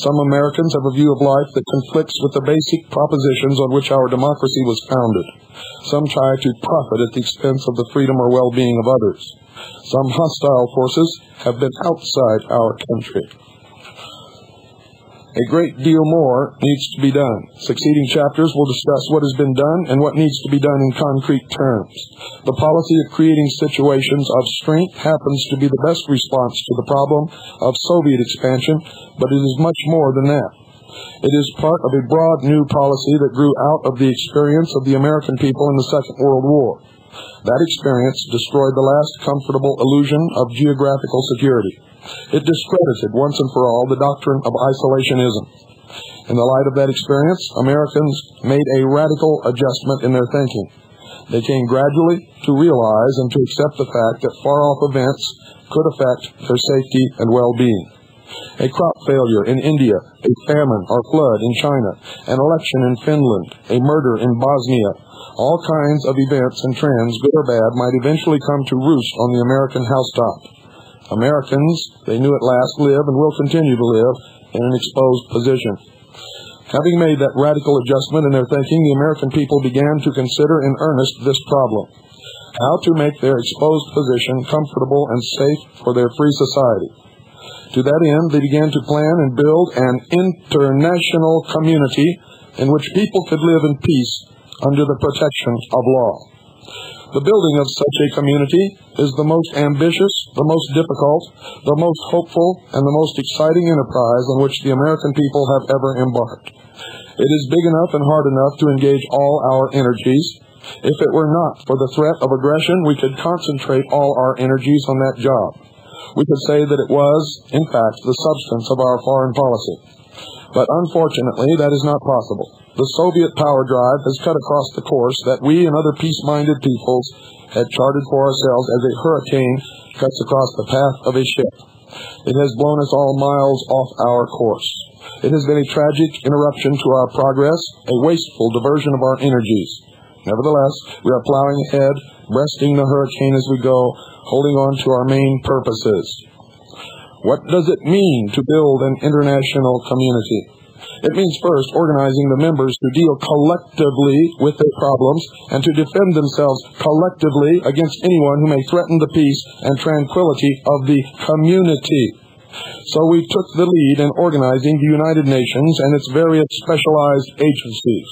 Some Americans have a view of life that conflicts with the basic propositions on which our democracy was founded. Some try to profit at the expense of the freedom or well-being of others. Some hostile forces have been outside our country. A great deal more needs to be done. Succeeding chapters will discuss what has been done and what needs to be done in concrete terms. The policy of creating situations of strength happens to be the best response to the problem of Soviet expansion, but it is much more than that. It is part of a broad new policy that grew out of the experience of the American people in the Second World War. That experience destroyed the last comfortable illusion of geographical security. It discredited once and for all the doctrine of isolationism. In the light of that experience, Americans made a radical adjustment in their thinking. They came gradually to realize and to accept the fact that far-off events could affect their safety and well-being. A crop failure in India, a famine or flood in China, an election in Finland, a murder in Bosnia, all kinds of events and trends, good or bad, might eventually come to roost on the American housetop. Americans, they knew at last, live and will continue to live in an exposed position. Having made that radical adjustment in their thinking, the American people began to consider in earnest this problem: how to make their exposed position comfortable and safe for their free society. To that end, they began to plan and build an international community in which people could live in peace under the protection of law. The building of such a community is the most ambitious, the most difficult, the most hopeful, and the most exciting enterprise on which the American people have ever embarked. It is big enough and hard enough to engage all our energies, If it were not for the threat of aggression, we could concentrate all our energies on that job. We could say that it was, in fact, the substance of our foreign policy. But unfortunately, that is not possible. The Soviet power drive has cut across the course that we and other peace-minded peoples had charted for ourselves as a hurricane cuts across the path of a ship. It has blown us all miles off our course. It has been a tragic interruption to our progress, a wasteful diversion of our energies. Nevertheless, we are plowing ahead, breasting the hurricane as we go, holding on to our main purposes. What does it mean to build an international community? It means first organizing the members to deal collectively with their problems and to defend themselves collectively against anyone who may threaten the peace and tranquility of the community. So we took the lead in organizing the United Nations and its various specialized agencies.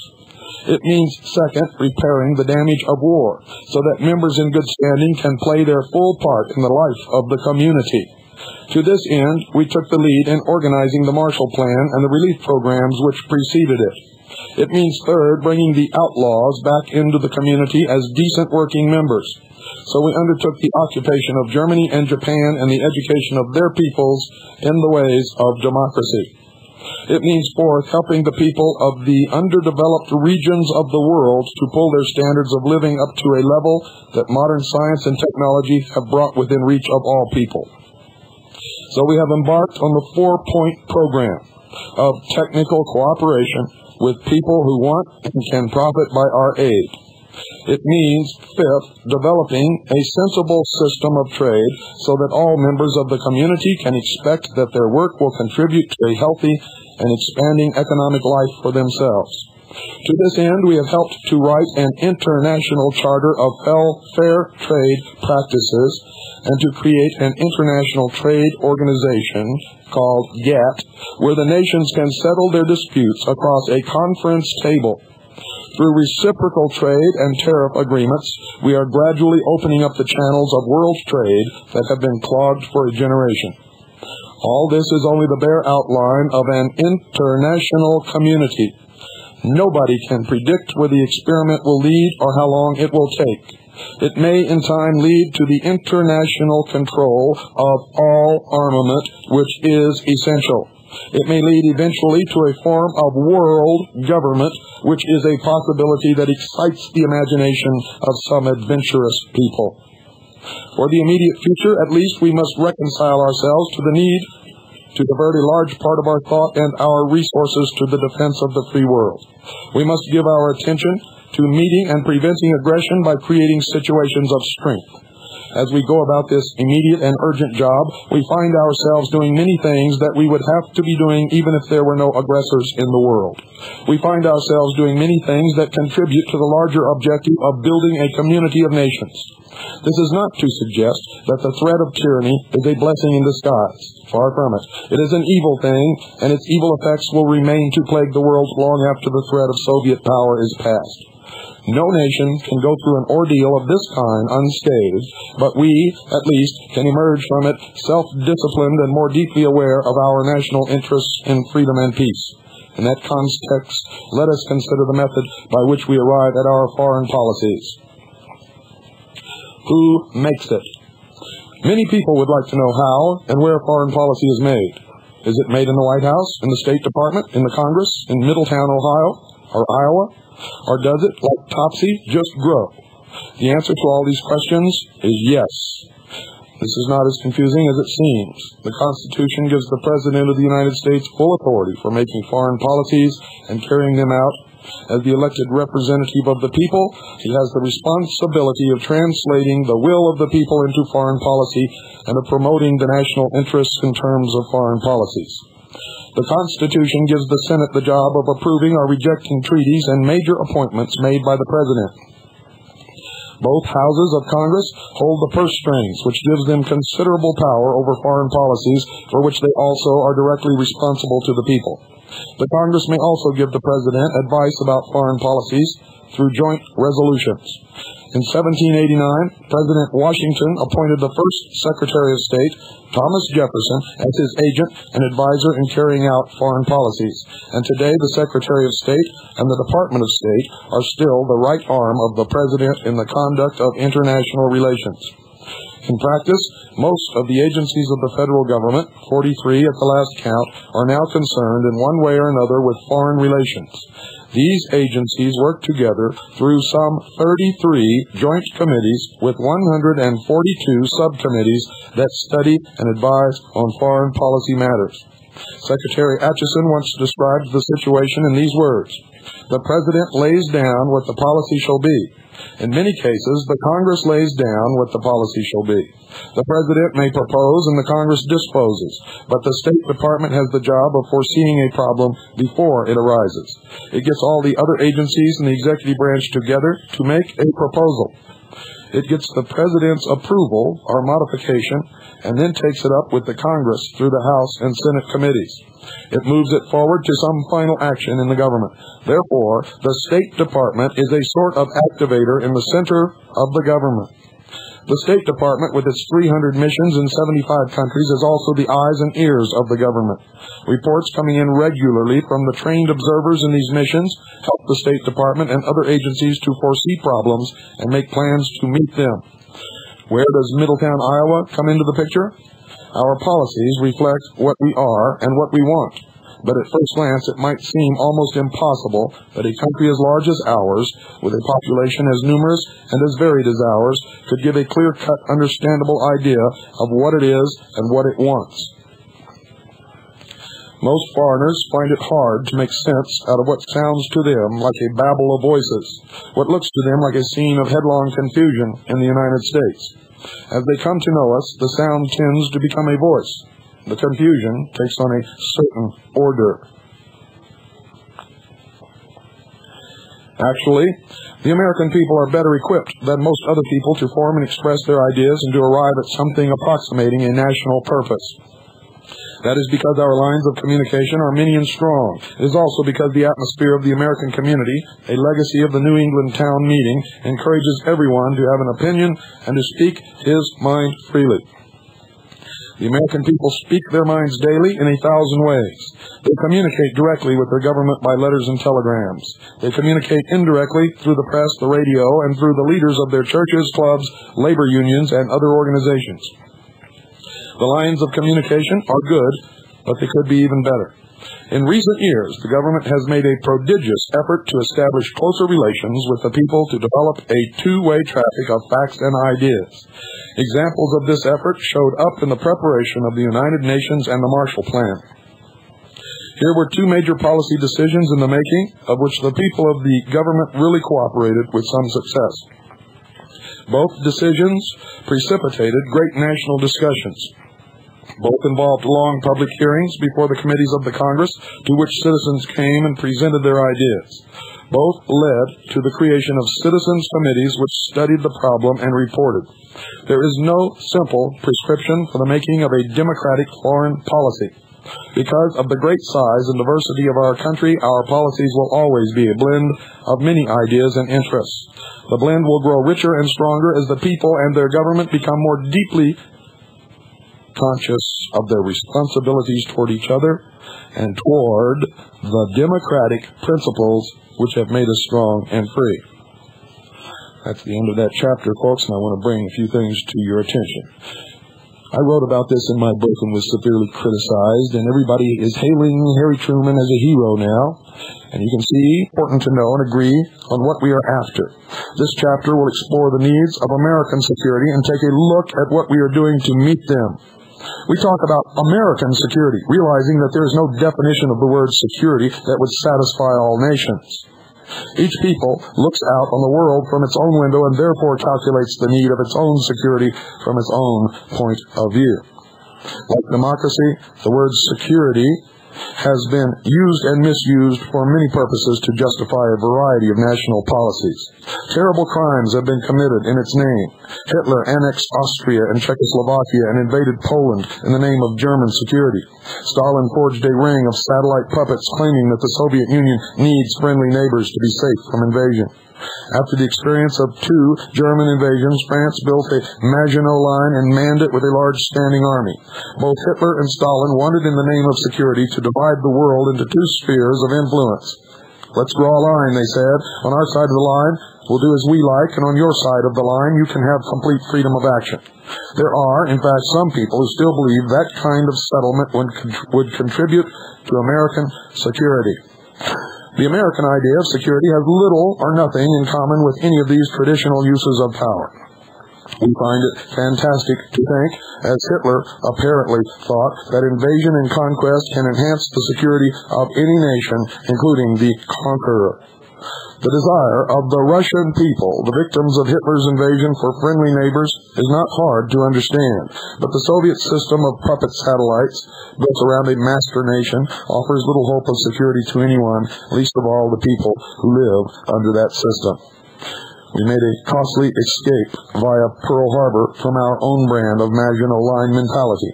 It means, second, repairing the damage of war so that members in good standing can play their full part in the life of the community. To this end, we took the lead in organizing the Marshall Plan and the relief programs which preceded it. It means, third, bringing the outlaws back into the community as decent working members. So we undertook the occupation of Germany and Japan and the education of their peoples in the ways of democracy. It means, fourth, helping the people of the underdeveloped regions of the world to pull their standards of living up to a level that modern science and technology have brought within reach of all people. So we have embarked on the 4-point program of technical cooperation with people who want and can profit by our aid. It means, fifth, developing a sensible system of trade so that all members of the community can expect that their work will contribute to a healthy and expanding economic life for themselves. To this end, we have helped to write an international charter of fair trade practices and to create an international trade organization called GATT, where the nations can settle their disputes across a conference table. Through reciprocal trade and tariff agreements, we are gradually opening up the channels of world trade that have been clogged for a generation. All this is only the bare outline of an international community. Nobody can predict where the experiment will lead or how long it will take. It may in time lead to the international control of all armament, which is essential. It may lead eventually to a form of world government, which is a possibility that excites the imagination of some adventurous people. For the immediate future, at least, we must reconcile ourselves to the need to divert a large part of our thought and our resources to the defense of the free world. We must give our attention to meeting and preventing aggression by creating situations of strength. As we go about this immediate and urgent job, we find ourselves doing many things that we would have to be doing even if there were no aggressors in the world. We find ourselves doing many things that contribute to the larger objective of building a community of nations. This is not to suggest that the threat of tyranny is a blessing in disguise. Far from it. It is an evil thing, and its evil effects will remain to plague the world long after the threat of Soviet power is past. No nation can go through an ordeal of this kind unscathed, but we, at least, can emerge from it self-disciplined and more deeply aware of our national interests in freedom and peace. In that context, let us consider the method by which we arrive at our foreign policies. Who makes it? Many people would like to know how and where foreign policy is made. Is it made in the White House, in the State Department, in the Congress, in Middletown, Ohio, or Iowa? Or does it, like Topsy, just grow? The answer to all these questions is yes. This is not as confusing as it seems. The Constitution gives the President of the United States full authority for making foreign policies and carrying them out. As the elected representative of the people, he has the responsibility of translating the will of the people into foreign policy and of promoting the national interests in terms of foreign policies. The Constitution gives the Senate the job of approving or rejecting treaties and major appointments made by the President. Both houses of Congress hold the purse strings, which gives them considerable power over foreign policies for which they also are directly responsible to the people. The Congress may also give the President advice about foreign policies through joint resolutions. In 1789, President Washington appointed the first Secretary of State, Thomas Jefferson, as his agent and advisor in carrying out foreign policies. And today, the Secretary of State and the Department of State are still the right arm of the President in the conduct of international relations. In practice, most of the agencies of the federal government, 43 at the last count, are now concerned in one way or another with foreign relations. These agencies work together through some 33 joint committees with 142 subcommittees that study and advise on foreign policy matters. Secretary Atchison once described the situation in these words: "The President lays down what the policy shall be. In many cases, the Congress lays down what the policy shall be. The President may propose and the Congress disposes, but the State Department has the job of foreseeing a problem before it arises. It gets all the other agencies in the executive branch together to make a proposal. It gets the President's approval or modification and then takes it up with the Congress through the House and Senate committees. It moves it forward to some final action in the government. Therefore, the State Department is a sort of activator in the center of the government. The State Department, with its 300 missions in 75 countries, is also the eyes and ears of the government. Reports coming in regularly from the trained observers in these missions help the State Department and other agencies to foresee problems and make plans to meet them. Where does Middletown, Iowa come into the picture? Our policies reflect what we are and what we want. But at first glance, it might seem almost impossible that a country as large as ours, with a population as numerous and as varied as ours, could give a clear-cut, understandable idea of what it is and what it wants. Most foreigners find it hard to make sense out of what sounds to them like a babble of voices, what looks to them like a scene of headlong confusion in the United States. As they come to know us, the sound tends to become a voice. The confusion takes on a certain order. Actually, the American people are better equipped than most other people to form and express their ideas and to arrive at something approximating a national purpose. That is because our lines of communication are many and strong. It is also because the atmosphere of the American community, a legacy of the New England town meeting, encourages everyone to have an opinion and to speak his mind freely. The American people speak their minds daily in 1,000 ways. They communicate directly with their government by letters and telegrams. They communicate indirectly through the press, the radio, and through the leaders of their churches, clubs, labor unions, and other organizations. The lines of communication are good, but they could be even better. In recent years, the government has made a prodigious effort to establish closer relations with the people to develop a two-way traffic of facts and ideas. Examples of this effort showed up in the preparation of the United Nations and the Marshall Plan. Here were two major policy decisions in the making, of which the people of the government really cooperated with some success. Both decisions precipitated great national discussions. Both involved long public hearings before the committees of the Congress, to which citizens came and presented their ideas. Both led to the creation of citizens' committees which studied the problem and reported. There is no simple prescription for the making of a democratic foreign policy. Because of the great size and diversity of our country, our policies will always be a blend of many ideas and interests. The blend will grow richer and stronger as the people and their government become more deeply conscious of their responsibilities toward each other and toward the democratic principles which have made us strong and free. That's the end of that chapter, folks, and I want to bring a few things to your attention. I wrote about this in my book and was severely criticized, and everybody is hailing Harry Truman as a hero now. And you can see, important to know and agree on what we are after. This chapter will explore the needs of American security and take a look at what we are doing to meet them. We talk about American security, realizing that there is no definition of the word security that would satisfy all nations. Each people looks out on the world from its own window and therefore calculates the need of its own security from its own point of view. Like democracy, the word security has been used and misused for many purposes to justify a variety of national policies. Terrible crimes have been committed in its name. Hitler annexed Austria and Czechoslovakia and invaded Poland in the name of German security. Stalin forged a ring of satellite puppets claiming that the Soviet Union needs friendly neighbors to be safe from invasion. After the experience of 2 German invasions, France built a Maginot Line and manned it with a large standing army. Both Hitler and Stalin wanted, in the name of security, to divide the world into 2 spheres of influence. Let's draw a line, they said. On our side of the line, we'll do as we like, and on your side of the line, you can have complete freedom of action. There are, in fact, some people who still believe that kind of settlement would contribute to American security. The American idea of security has little or nothing in common with any of these traditional uses of power. We find it fantastic to think, as Hitler apparently thought, that invasion and conquest can enhance the security of any nation, including the conqueror. The desire of the Russian people, the victims of Hitler's invasion for friendly neighbors, is not hard to understand. But the Soviet system of puppet satellites, built around a master nation, offers little hope of security to anyone, least of all the people who live under that system. We made a costly escape via Pearl Harbor from our own brand of Maginot Line mentality,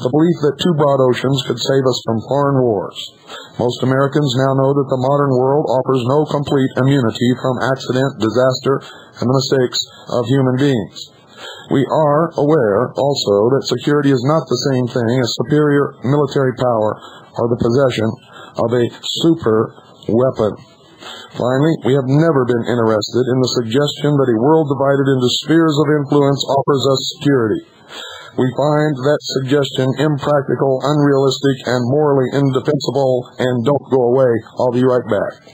the belief that 2 broad oceans could save us from foreign wars. Most Americans now know that the modern world offers no complete immunity from accident, disaster, and the mistakes of human beings. We are aware also that security is not the same thing as superior military power or the possession of a super weapon. Finally, we have never been interested in the suggestion that a world divided into spheres of influence offers us security. We find that suggestion impractical, unrealistic, and morally indefensible. And don't go away. I'll be right back.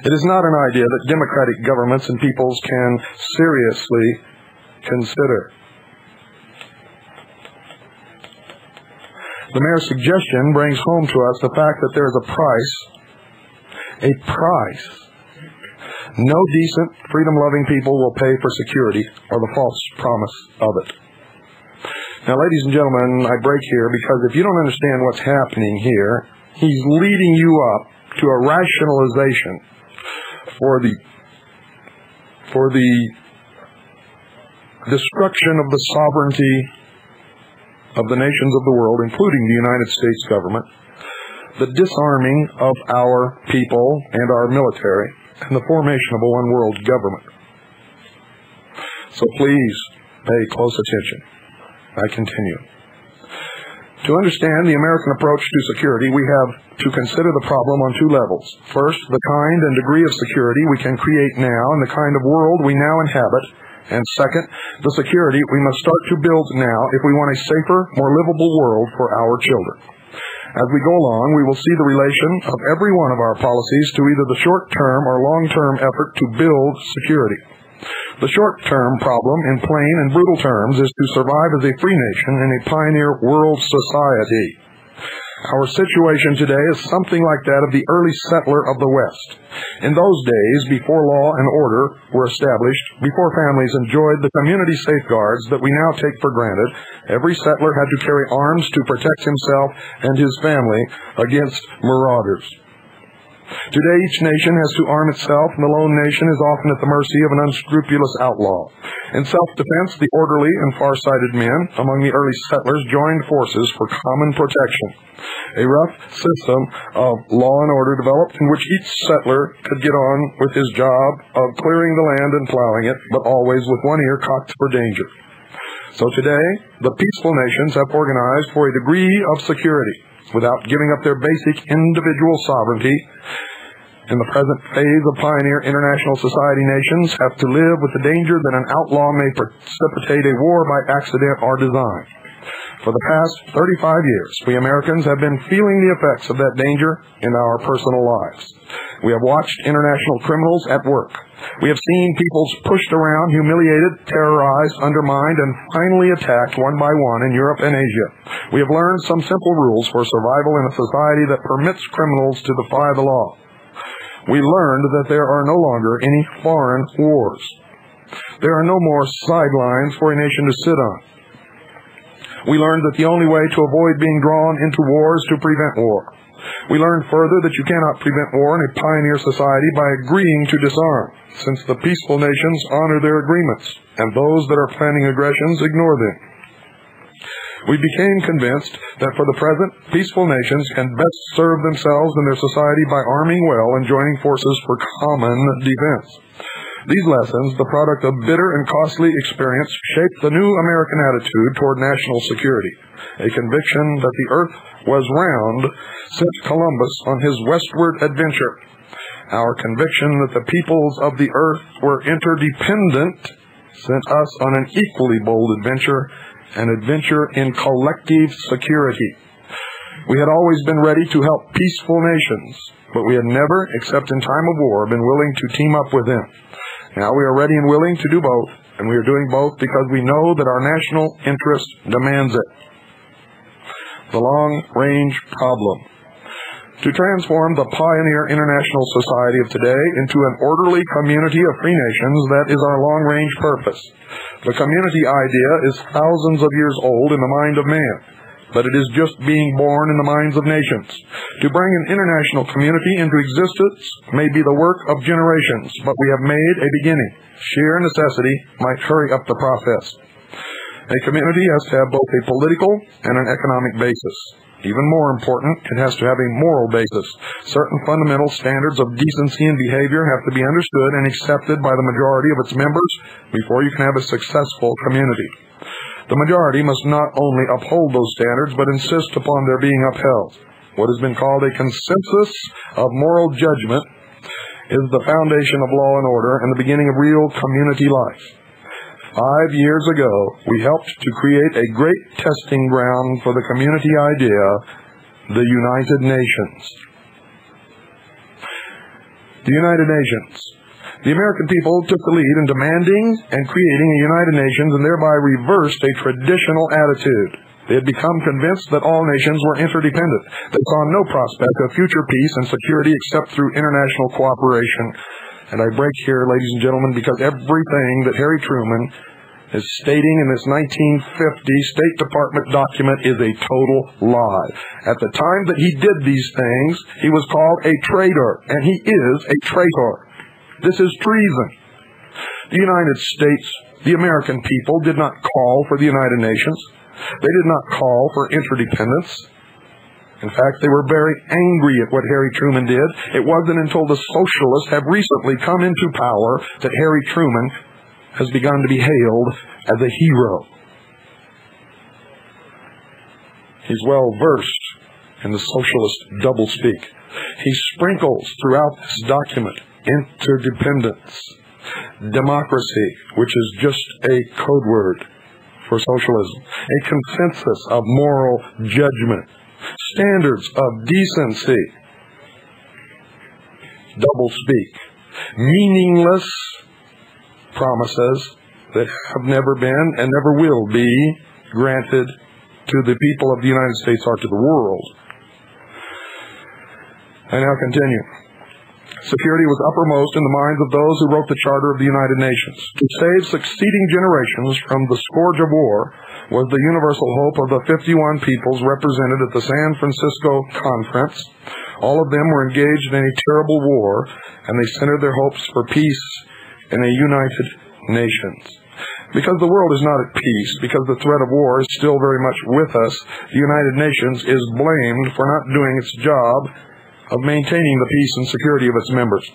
It is not an idea that democratic governments and peoples can seriously consider. The mayor's suggestion brings home to us the fact that there is a price no decent, freedom-loving people will pay for security or the false promise of it. Now, ladies and gentlemen, I break here because if you don't understand what's happening here, he's leading you up to a rationalization for the destruction of the sovereignty of the nations of the world, including the United States government, the disarming of our people and our military, and the formation of a one-world government. So please pay close attention. I continue. To understand the American approach to security, we have to consider the problem on 2 levels. First, the kind and degree of security we can create now and the kind of world we now inhabit. And second, the security we must start to build now if we want a safer, more livable world for our children. As we go along, we will see the relation of every one of our policies to either the short-term or long-term effort to build security. The short-term problem, in plain and brutal terms, is to survive as a free nation in a pioneer world society. Our situation today is something like that of the early settler of the West. In those days, before law and order were established, before families enjoyed the community safeguards that we now take for granted, every settler had to carry arms to protect himself and his family against marauders. Today, each nation has to arm itself, and the lone nation is often at the mercy of an unscrupulous outlaw. In self-defense, the orderly and far-sighted men among the early settlers joined forces for common protection. A rough system of law and order developed in which each settler could get on with his job of clearing the land and plowing it, but always with one ear cocked for danger. So today, the peaceful nations have organized for a degree of security without giving up their basic individual sovereignty. In the present phase of pioneer international society, nations have to live with the danger that an outlaw may precipitate a war by accident or design. For the past 35 years, we Americans have been feeling the effects of that danger in our personal lives. We have watched international criminals at work. We have seen peoples pushed around, humiliated, terrorized, undermined, and finally attacked one by one in Europe and Asia. We have learned some simple rules for survival in a society that permits criminals to defy the law. We learned that there are no longer any foreign wars. There are no more sidelines for a nation to sit on. We learned that the only way to avoid being drawn into war is to prevent war. We learned further that you cannot prevent war in a pioneer society by agreeing to disarm, since the peaceful nations honor their agreements, and those that are planning aggressions ignore them. We became convinced that for the present, peaceful nations can best serve themselves and their society by arming well and joining forces for common defense. These lessons, the product of bitter and costly experience, shaped the new American attitude toward national security, a conviction that the earth was round sent Columbus on his westward adventure. Our conviction that the peoples of the earth were interdependent sent us on an equally bold adventure, an adventure in collective security. We had always been ready to help peaceful nations, but we had never, except in time of war, been willing to team up with them. Now we are ready and willing to do both, and we are doing both because we know that our national interest demands it. The long-range problem. To transform the pioneer international society of today into an orderly community of free nations, that is our long-range purpose. The community idea is thousands of years old in the mind of man, but it is just being born in the minds of nations. To bring an international community into existence may be the work of generations, but we have made a beginning. Sheer necessity might hurry up the process. A community has to have both a political and an economic basis. Even more important, it has to have a moral basis. Certain fundamental standards of decency and behavior have to be understood and accepted by the majority of its members before you can have a successful community. The majority must not only uphold those standards, but insist upon their being upheld. What has been called a consensus of moral judgment is the foundation of law and order and the beginning of real community life. 5 years ago, we helped to create a great testing ground for the community idea, the United Nations. The United Nations. The American people took the lead in demanding and creating a United Nations and thereby reversed a traditional attitude. They had become convinced that all nations were interdependent. They saw no prospect of future peace and security except through international cooperation. And I break here, ladies and gentlemen, because everything that Harry Truman is stating in this 1950 State Department document is a total lie. At the time that he did these things, he was called a traitor, and he is a traitor. This is treason. The United States, the American people, did not call for the United Nations. They did not call for interdependence. In fact, they were very angry at what Harry Truman did. It wasn't until the socialists have recently come into power that Harry Truman has begun to be hailed as a hero. He's well versed in the socialist doublespeak. He sprinkles throughout this document interdependence, democracy, which is just a code word for socialism, a consensus of moral judgment, standards of decency, doublespeak, meaningless promises that have never been and never will be granted to the people of the United States or to the world. I now continue. Security was uppermost in the minds of those who wrote the Charter of the United Nations. To save succeeding generations from the scourge of war was the universal hope of the 51 peoples represented at the San Francisco Conference. All of them were engaged in a terrible war, and they centered their hopes for peace in a United Nations. Because the world is not at peace, because the threat of war is still very much with us, the United Nations is blamed for not doing its job of maintaining the peace and security of its members.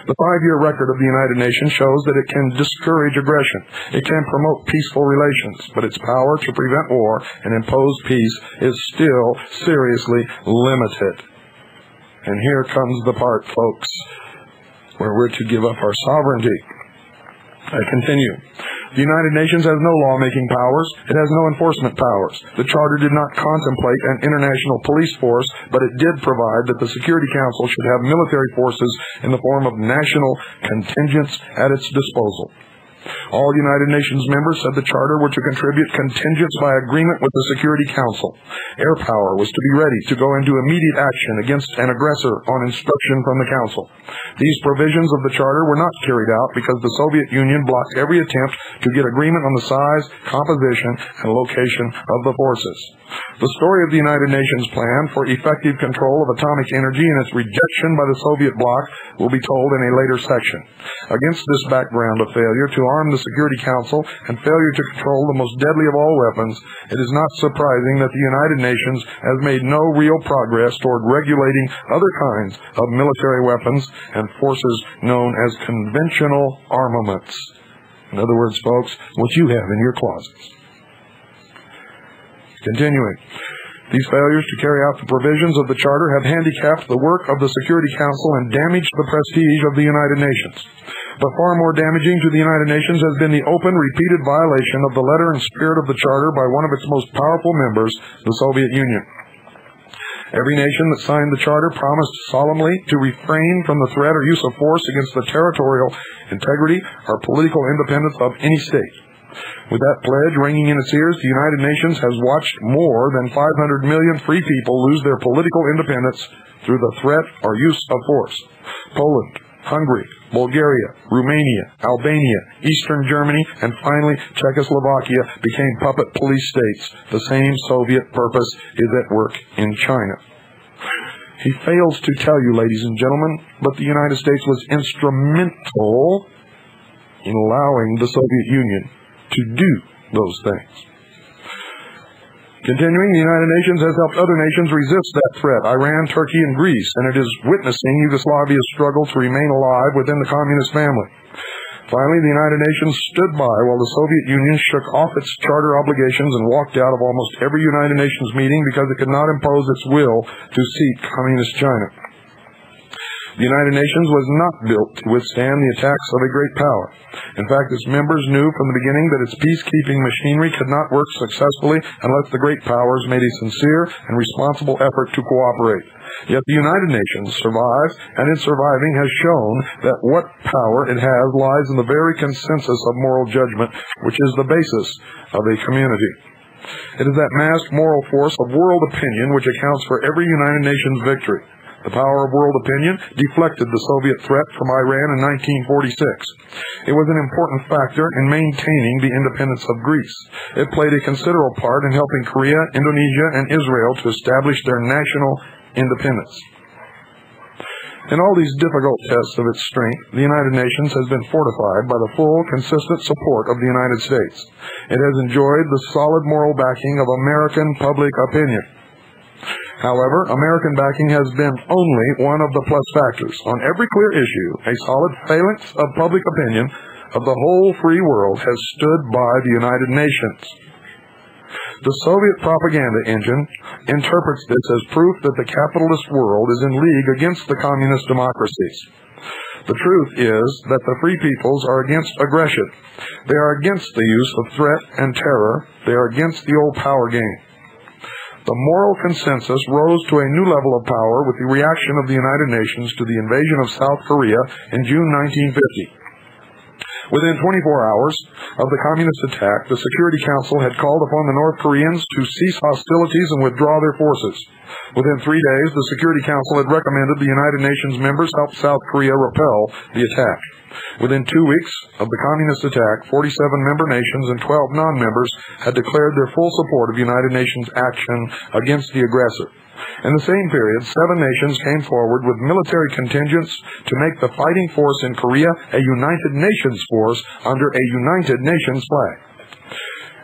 The 5-year record of the United Nations shows that it can discourage aggression. It can promote peaceful relations, but its power to prevent war and impose peace is still seriously limited. And here comes the part, folks, where we're to give up our sovereignty. I continue. The United Nations has no lawmaking powers. It has no enforcement powers. The Charter did not contemplate an international police force, but it did provide that the Security Council should have military forces in the form of national contingents at its disposal. All United Nations members said the charter were to contribute contingents by agreement with the Security Council. Air power was to be ready to go into immediate action against an aggressor on instruction from the Council. These provisions of the charter were not carried out because the Soviet Union blocked every attempt to get agreement on the size, composition, and location of the forces. The story of the United Nations plan for effective control of atomic energy and its rejection by the Soviet bloc will be told in a later section. Against this background of failure to arm the Security Council and failure to control the most deadly of all weapons, it is not surprising that the United Nations has made no real progress toward regulating other kinds of military weapons and forces known as conventional armaments. In other words, folks, what you have in your closets. Continuing, these failures to carry out the provisions of the Charter have handicapped the work of the Security Council and damaged the prestige of the United Nations. But far more damaging to the United Nations has been the open, repeated violation of the letter and spirit of the Charter by one of its most powerful members, the Soviet Union. Every nation that signed the Charter promised solemnly to refrain from the threat or use of force against the territorial integrity or political independence of any state. With that pledge ringing in its ears, the United Nations has watched more than 500 million free people lose their political independence through the threat or use of force. Poland, Hungary, Bulgaria, Romania, Albania, Eastern Germany, and finally Czechoslovakia became puppet police states. The same Soviet purpose is at work in China. He fails to tell you, ladies and gentlemen, but the United States was instrumental in allowing the Soviet Union to do those things. Continuing, the United Nations has helped other nations resist that threat, Iran, Turkey, and Greece, and it is witnessing Yugoslavia's struggle to remain alive within the communist family. Finally, the United Nations stood by while the Soviet Union shook off its charter obligations and walked out of almost every United Nations meeting because it could not impose its will to seat communist China. The United Nations was not built to withstand the attacks of a great power. In fact, its members knew from the beginning that its peacekeeping machinery could not work successfully unless the great powers made a sincere and responsible effort to cooperate. Yet the United Nations survived, and in surviving has shown that what power it has lies in the very consensus of moral judgment, which is the basis of a community. It is that massed moral force of world opinion which accounts for every United Nations victory. The power of world opinion deflected the Soviet threat from Iran in 1946. It was an important factor in maintaining the independence of Greece. It played a considerable part in helping Korea, Indonesia, and Israel to establish their national independence. In all these difficult tests of its strength, the United Nations has been fortified by the full, consistent support of the United States. It has enjoyed the solid moral backing of American public opinion. However, American backing has been only one of the plus factors. On every clear issue, a solid phalanx of public opinion of the whole free world has stood by the United Nations. The Soviet propaganda engine interprets this as proof that the capitalist world is in league against the communist democracies. The truth is that the free peoples are against aggression. They are against the use of threat and terror. They are against the old power game. The moral consensus rose to a new level of power with the reaction of the United Nations to the invasion of South Korea in June 1950. Within 24 hours of the communist attack, the Security Council had called upon the North Koreans to cease hostilities and withdraw their forces. Within 3 days, the Security Council had recommended the United Nations members help South Korea repel the attack. Within 2 weeks of the communist attack, 47 member nations and 12 non-members had declared their full support of United Nations action against the aggressor. In the same period, 7 nations came forward with military contingents to make the fighting force in Korea a United Nations force under a United Nations flag.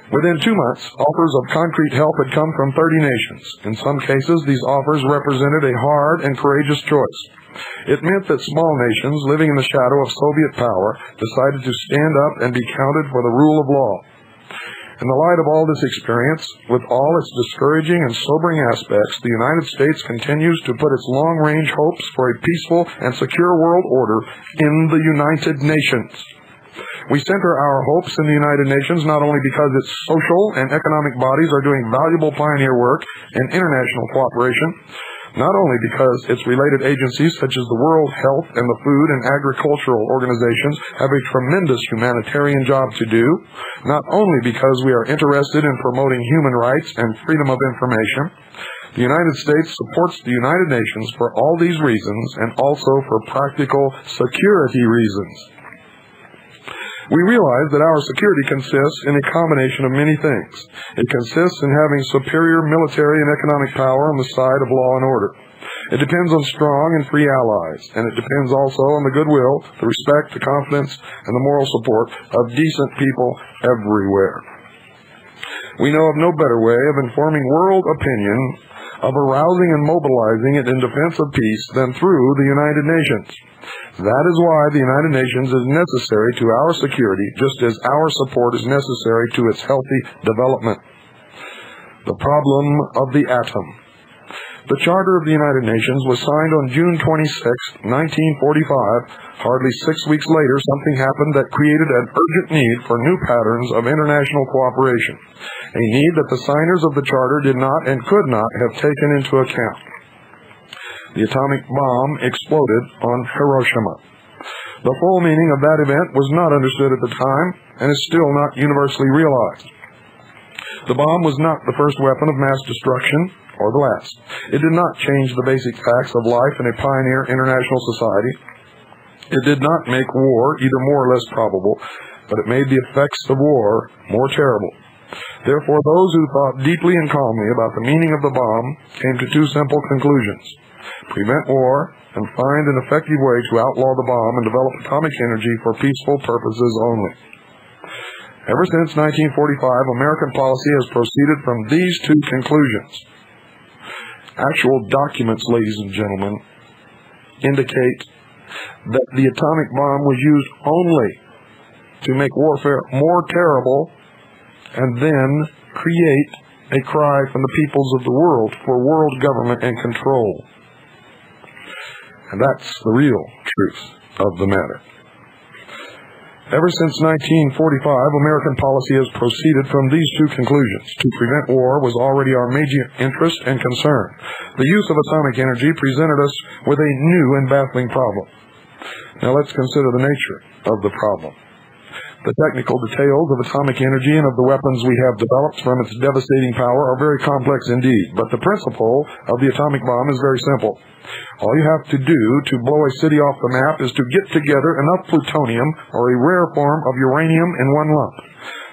Within 2 months, offers of concrete help had come from 30 nations. In some cases, these offers represented a hard and courageous choice. It meant that small nations living in the shadow of Soviet power decided to stand up and be counted for the rule of law. In the light of all this experience, with all its discouraging and sobering aspects, the United States continues to put its long-range hopes for a peaceful and secure world order in the United Nations. We center our hopes in the United Nations not only because its social and economic bodies are doing valuable pioneer work in international cooperation, not only because its related agencies such as the World Health and the Food and Agricultural Organizations have a tremendous humanitarian job to do, not only because we are interested in promoting human rights and freedom of information. The United States supports the United Nations for all these reasons and also for practical security reasons. We realize that our security consists in a combination of many things. It consists in having superior military and economic power on the side of law and order. It depends on strong and free allies, and it depends also on the goodwill, the respect, the confidence, and the moral support of decent people everywhere. We know of no better way of informing world opinion, of arousing and mobilizing it in defense of peace than through the United Nations. That is why the United Nations is necessary to our security, just as our support is necessary to its healthy development. The problem of the atom. The Charter of the United Nations was signed on June 26, 1945. Hardly 6 weeks later, something happened that created an urgent need for new patterns of international cooperation, a need that the signers of the Charter did not and could not have taken into account. The atomic bomb exploded on Hiroshima. The full meaning of that event was not understood at the time and is still not universally realized. The bomb was not the first weapon of mass destruction or the last. It did not change the basic facts of life in a pioneer international society. It did not make war either more or less probable, but it made the effects of war more terrible. Therefore, those who thought deeply and calmly about the meaning of the bomb came to two simple conclusions: prevent war and find an effective way to outlaw the bomb and develop atomic energy for peaceful purposes only. Ever since 1945, American policy has proceeded from these two conclusions. Actual documents, ladies and gentlemen, indicate that the atomic bomb was used only to make warfare more terrible and then create a cry from the peoples of the world for world government and control. And that's the real truth of the matter. Ever since 1945, American policy has proceeded from these two conclusions. To prevent war was already our major interest and concern. The use of atomic energy presented us with a new and baffling problem. Now let's consider the nature of the problem. The technical details of atomic energy and of the weapons we have developed from its devastating power are very complex indeed, but the principle of the atomic bomb is very simple. All you have to do to blow a city off the map is to get together enough plutonium or a rare form of uranium in one lump.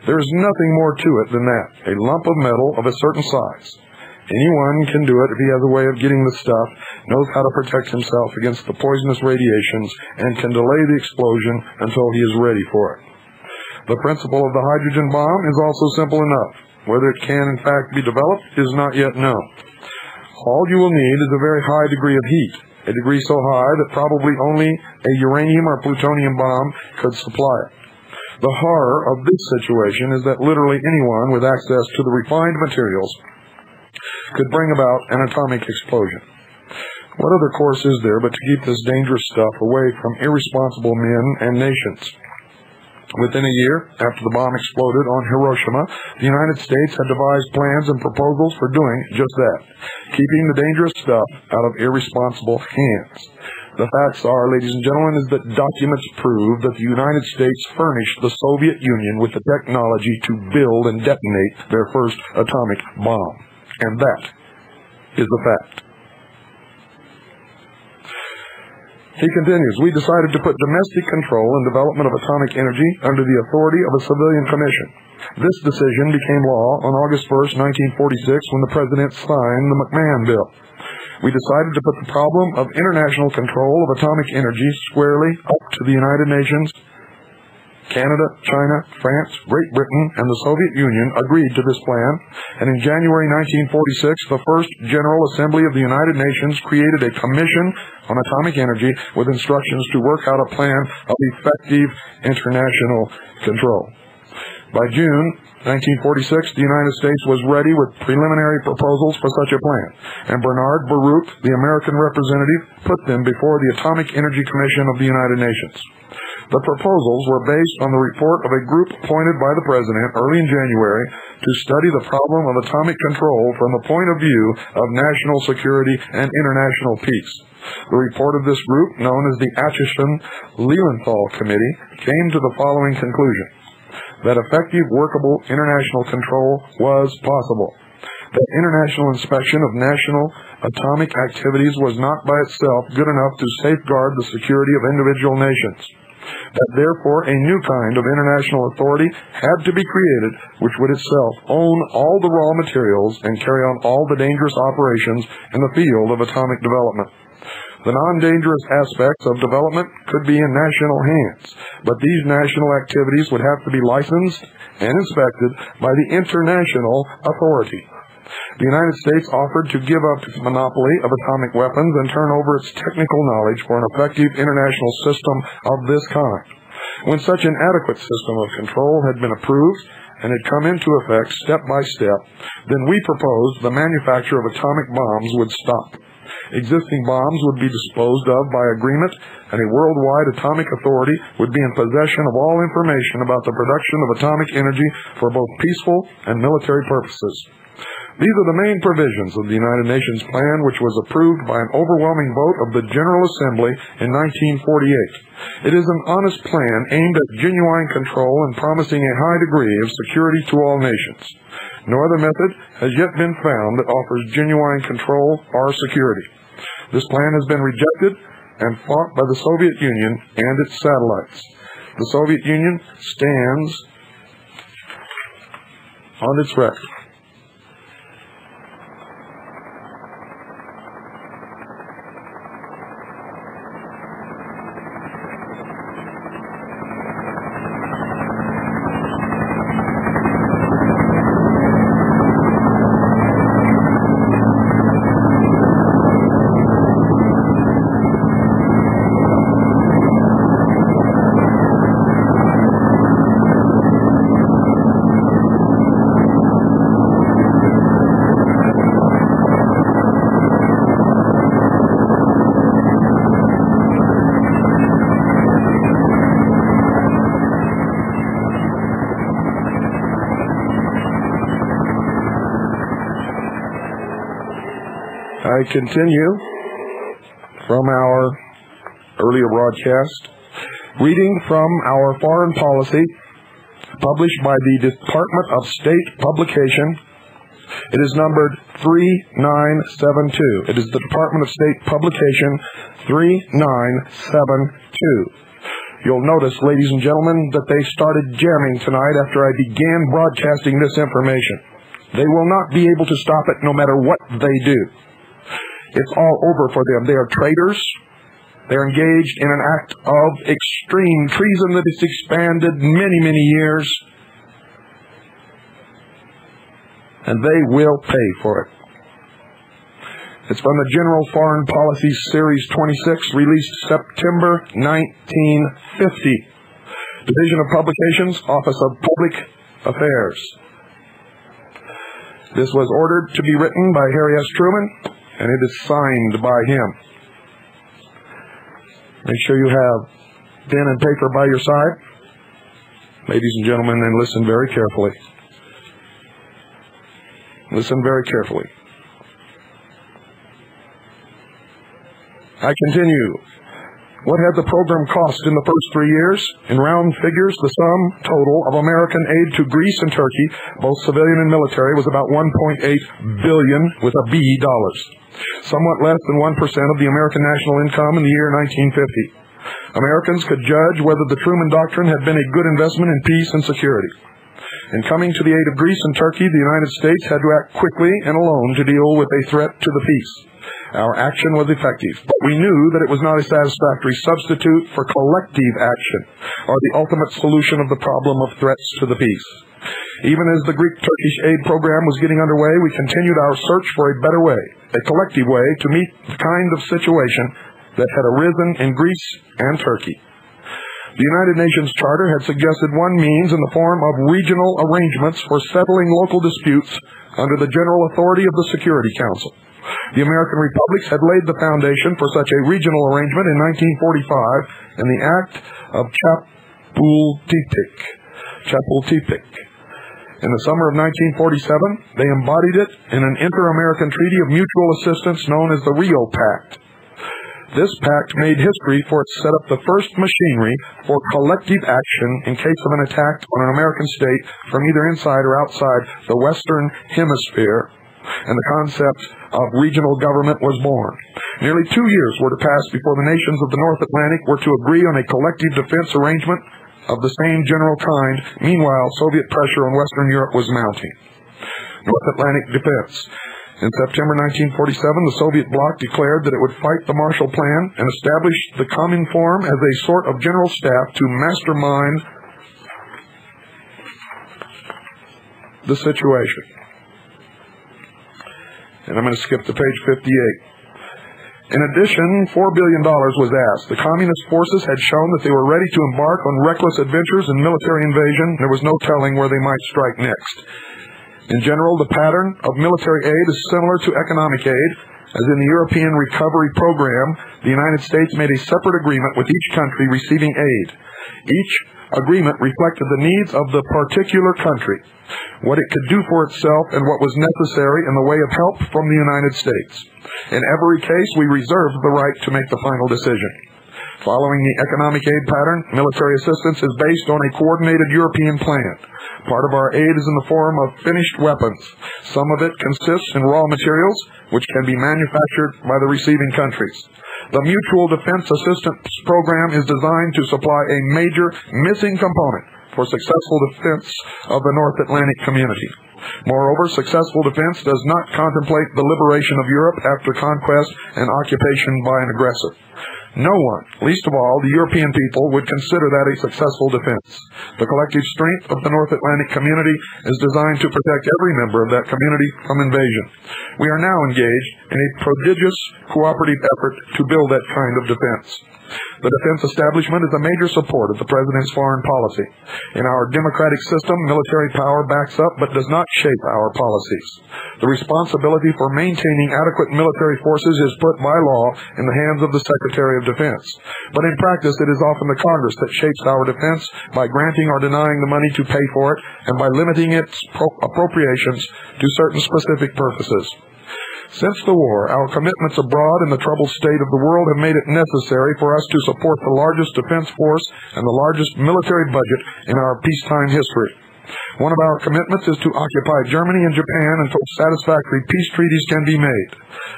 There is nothing more to it than that, a lump of metal of a certain size. Anyone can do it if he has a way of getting the stuff, knows how to protect himself against the poisonous radiations, and can delay the explosion until he is ready for it. The principle of the hydrogen bomb is also simple enough. Whether it can in fact be developed is not yet known. All you will need is a very high degree of heat, a degree so high that probably only a uranium or plutonium bomb could supply it. The horror of this situation is that literally anyone with access to the refined materials could bring about an atomic explosion. What other course is there but to keep this dangerous stuff away from irresponsible men and nations? Within a year after the bomb exploded on Hiroshima, the United States had devised plans and proposals for doing just that, keeping the dangerous stuff out of irresponsible hands. The facts are, ladies and gentlemen, is that documents prove that the United States furnished the Soviet Union with the technology to build and detonate their first atomic bomb. And that is the fact. He continues, we decided to put domestic control and development of atomic energy under the authority of a civilian commission. This decision became law on August 1st, 1946, when the President signed the McMahon Bill. We decided to put the problem of international control of atomic energy squarely up to the United Nations. Canada, China, France, Great Britain, and the Soviet Union agreed to this plan, and in January 1946, the First General Assembly of the United Nations created a commission on atomic energy with instructions to work out a plan of effective international control. By June 1946, the United States was ready with preliminary proposals for such a plan, and Bernard Baruch, the American representative, put them before the Atomic Energy Commission of the United Nations. The proposals were based on the report of a group appointed by the President early in January to study the problem of atomic control from the point of view of national security and international peace. The report of this group, known as the Atchison-Lilienthal Committee, came to the following conclusion: that effective, workable international control was possible, that international inspection of national atomic activities was not by itself good enough to safeguard the security of individual nations, that therefore a new kind of international authority had to be created which would itself own all the raw materials and carry on all the dangerous operations in the field of atomic development. The non-dangerous aspects of development could be in national hands, but these national activities would have to be licensed and inspected by the international authority. The United States offered to give up its monopoly of atomic weapons and turn over its technical knowledge for an effective international system of this kind. When such an adequate system of control had been approved and had come into effect step by step, then we proposed the manufacture of atomic bombs would stop. Existing bombs would be disposed of by agreement, and a worldwide atomic authority would be in possession of all information about the production of atomic energy for both peaceful and military purposes. These are the main provisions of the United Nations plan, which was approved by an overwhelming vote of the General Assembly in 1948. It is an honest plan aimed at genuine control and promising a high degree of security to all nations. No other method has yet been found that offers genuine control or security. This plan has been rejected and fought by the Soviet Union and its satellites. The Soviet Union stands on its record. I continue from our earlier broadcast, reading from our foreign policy, published by the Department of State publication. It is numbered 3972. It is the Department of State publication 3972. You'll notice, ladies and gentlemen, that they started jamming tonight after I began broadcasting this information. They will not be able to stop it no matter what they do. It's all over for them. They are traitors. They're engaged in an act of extreme treason that has expanded many, many years. And they will pay for it. It's from the General Foreign Policy Series 26, released September 1950. Division of Publications, Office of Public Affairs. This was ordered to be written by Harry S. Truman, and it is signed by him. Make sure you have pen and paper by your side, ladies and gentlemen, and listen very carefully. Listen very carefully. I continue. What had the program cost in the first 3 years? In round figures, the sum total of American aid to Greece and Turkey, both civilian and military, was about $1.8 billion with a B dollars. Somewhat less than 1% of the American national income in the year 1950. Americans could judge whether the Truman Doctrine had been a good investment in peace and security. In coming to the aid of Greece and Turkey, the United States had to act quickly and alone to deal with a threat to the peace. Our action was effective, but we knew that it was not a satisfactory substitute for collective action, or the ultimate solution of the problem of threats to the peace. Even as the Greek-Turkish aid program was getting underway, we continued our search for a better way, a collective way to meet the kind of situation that had arisen in Greece and Turkey. The United Nations Charter had suggested one means in the form of regional arrangements for settling local disputes under the general authority of the Security Council. The American republics had laid the foundation for such a regional arrangement in 1945 in the Act of Chapultepec. In the summer of 1947, they embodied it in an inter-American treaty of mutual assistance known as the Rio Pact. This pact made history for it set up the first machinery for collective action in case of an attack on an American state from either inside or outside the Western Hemisphere, and the concept of regional government was born. Nearly 2 years were to pass before the nations of the North Atlantic were to agree on a collective defense arrangement of the same general kind. Meanwhile, Soviet pressure on Western Europe was mounting. North Atlantic defense. In September 1947, the Soviet bloc declared that it would fight the Marshall Plan and establish the Cominform as a sort of general staff to mastermind the situation. And I'm going to skip to page 58. In addition, $4 billion was asked. The communist forces had shown that they were ready to embark on reckless adventures and military invasion. There was no telling where they might strike next. In general, the pattern of military aid is similar to economic aid. As in the European Recovery Program, the United States made a separate agreement with each country receiving aid. Each agreement reflected the needs of the particular country, what it could do for itself, and what was necessary in the way of help from the United States. In every case, we reserved the right to make the final decision. Following the economic aid pattern, military assistance is based on a coordinated European plan. Part of our aid is in the form of finished weapons. Some of it consists in raw materials, which can be manufactured by the receiving countries. The Mutual Defense Assistance Program is designed to supply a major missing component for successful defense of the North Atlantic community. Moreover, successful defense does not contemplate the liberation of Europe after conquest and occupation by an aggressor. No one, least of all the European people, would consider that a successful defense. The collective strength of the North Atlantic community is designed to protect every member of that community from invasion. We are now engaged in a prodigious cooperative effort to build that kind of defense. The defense establishment is a major support of the President's foreign policy. In our democratic system, military power backs up but does not shape our policies. The responsibility for maintaining adequate military forces is put by law in the hands of the Secretary of Defense. But in practice, it is often the Congress that shapes our defense by granting or denying the money to pay for it and by limiting its appropriations to certain specific purposes. Since the war, our commitments abroad in the troubled state of the world have made it necessary for us to support the largest defense force and the largest military budget in our peacetime history. One of our commitments is to occupy Germany and Japan until satisfactory peace treaties can be made.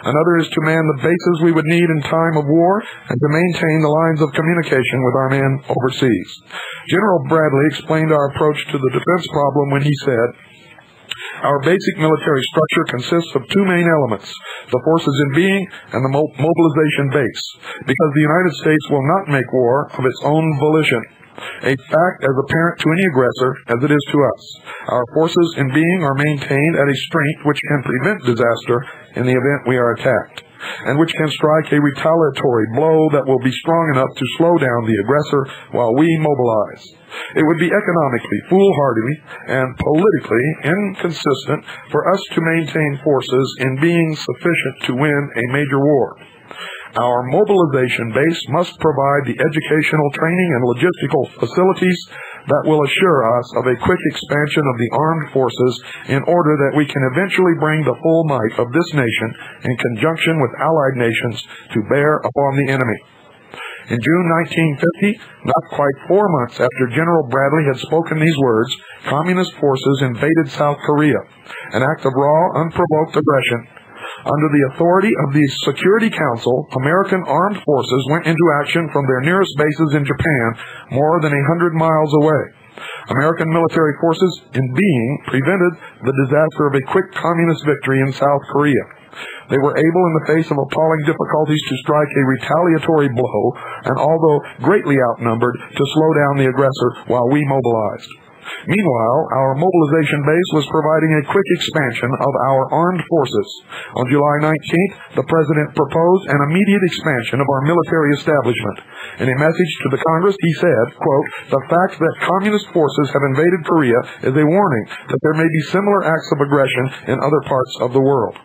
Another is to man the bases we would need in time of war and to maintain the lines of communication with our men overseas. General Bradley explained our approach to the defense problem when he said, "Our basic military structure consists of two main elements, the forces in being and the mobilization base, because the United States will not make war of its own volition, a fact as apparent to any aggressor as it is to us. Our forces in being are maintained at a strength which can prevent disaster in the event we are attacked, and which can strike a retaliatory blow that will be strong enough to slow down the aggressor while we mobilize. It would be economically foolhardy and politically inconsistent for us to maintain forces in being sufficient to win a major war. Our mobilization base must provide the educational, training, and logistical facilities that will assure us of a quick expansion of the armed forces in order that we can eventually bring the full might of this nation in conjunction with allied nations to bear upon the enemy." In June 1950, not quite 4 months after General Bradley had spoken these words, communist forces invaded South Korea, an act of raw, unprovoked aggression. Under the authority of the Security Council, American armed forces went into action from their nearest bases in Japan, more than 100 miles away. American military forces in being prevented the disaster of a quick communist victory in South Korea. They were able, in the face of appalling difficulties, to strike a retaliatory blow, and although greatly outnumbered, to slow down the aggressor while we mobilized. Meanwhile, our mobilization base was providing a quick expansion of our armed forces. On July 19th, the President proposed an immediate expansion of our military establishment. In a message to the Congress, he said, quote, "The fact that communist forces have invaded Korea is a warning that there may be similar acts of aggression in other parts of the world.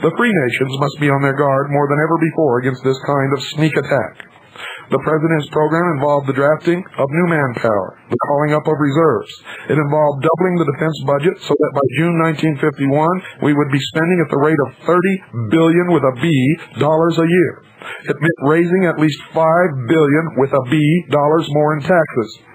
The free nations must be on their guard more than ever before against this kind of sneak attack." The President's program involved the drafting of new manpower, the calling up of reserves. It involved doubling the defense budget so that by June 1951, we would be spending at the rate of $30 billion with a B dollars a year. It meant raising at least $5 billion with a B dollars more in taxes.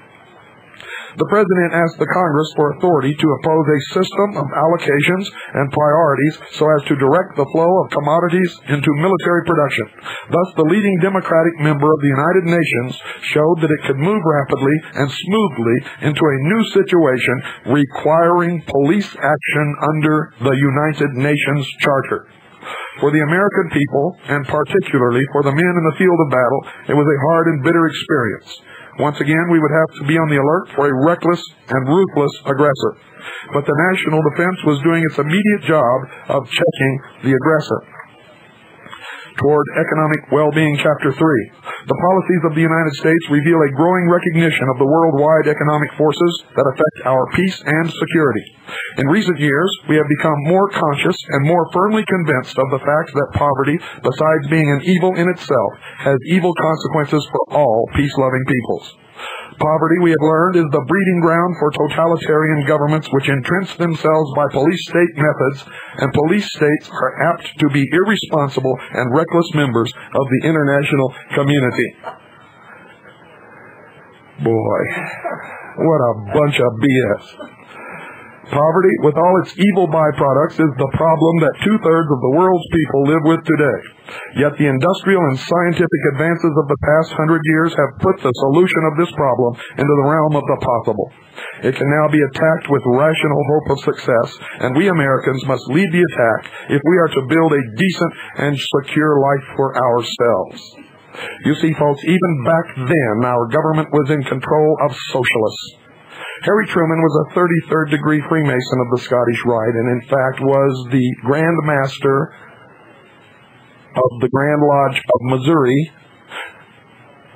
The President asked the Congress for authority to impose a system of allocations and priorities so as to direct the flow of commodities into military production. Thus, the leading Democratic member of the United Nations showed that it could move rapidly and smoothly into a new situation requiring police action under the United Nations Charter. For the American people, and particularly for the men in the field of battle, it was a hard and bitter experience. Once again, we would have to be on the alert for a reckless and ruthless aggressor. But the national defense was doing its immediate job of checking the aggressor. Toward Economic Well-Being, Chapter 3. The policies of the United States reveal a growing recognition of the worldwide economic forces that affect our peace and security. In recent years, we have become more conscious and more firmly convinced of the fact that poverty, besides being an evil in itself, has evil consequences for all peace-loving peoples. Poverty, we have learned, is the breeding ground for totalitarian governments which entrench themselves by police-state methods, and police states are apt to be irresponsible and reckless members of the international community. Boy, what a bunch of BS. Poverty, with all its evil byproducts, is the problem that two-thirds of the world's people live with today. Yet the industrial and scientific advances of the past 100 years have put the solution of this problem into the realm of the possible. It can now be attacked with rational hope of success, and we Americans must lead the attack if we are to build a decent and secure life for ourselves. You see, folks, even back then, our government was in control of socialists. Harry Truman was a 33rd degree Freemason of the Scottish Rite, and in fact was the Grand Master of the Grand Lodge of Missouri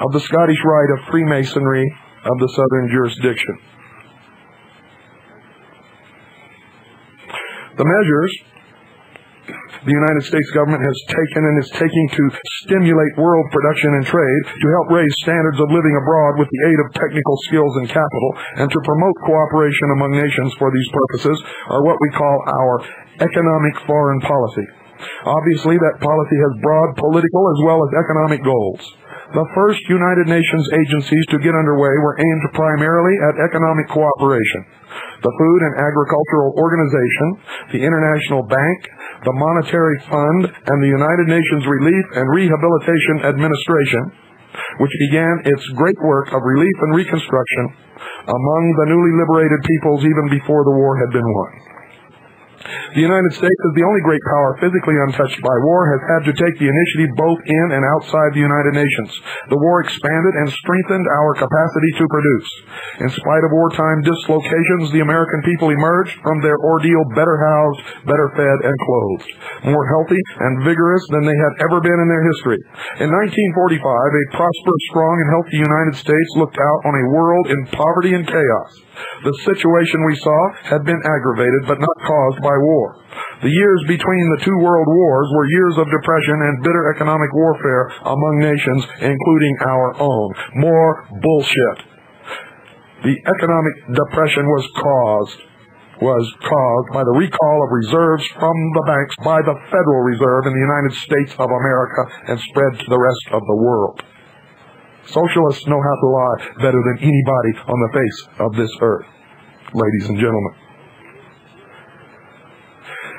of the Scottish Rite of Freemasonry of the Southern Jurisdiction. The measures the United States government has taken and is taking to stimulate world production and trade, to help raise standards of living abroad with the aid of technical skills and capital, and to promote cooperation among nations for these purposes are what we call our economic foreign policy. Obviously, that policy has broad political as well as economic goals. The first United Nations agencies to get underway were aimed primarily at economic cooperation. The Food and Agricultural Organization, the International Bank, the Monetary Fund, and the United Nations Relief and Rehabilitation Administration, which began its great work of relief and reconstruction among the newly liberated peoples even before the war had been won. The United States, as the only great power physically untouched by war, has had to take the initiative both in and outside the United Nations. The war expanded and strengthened our capacity to produce. In spite of wartime dislocations, the American people emerged from their ordeal better housed, better fed, and clothed, more healthy and vigorous than they had ever been in their history. In 1945, a prosperous, strong, and healthy United States looked out on a world in poverty and chaos. The situation we saw had been aggravated but not caused by war. The years between the two world wars were years of depression and bitter economic warfare among nations, including our own. More bullshit. The economic depression was caused by the recall of reserves from the banks by the Federal Reserve in the United States of America and spread to the rest of the world. Socialists know how to lie better than anybody on the face of this earth, ladies and gentlemen.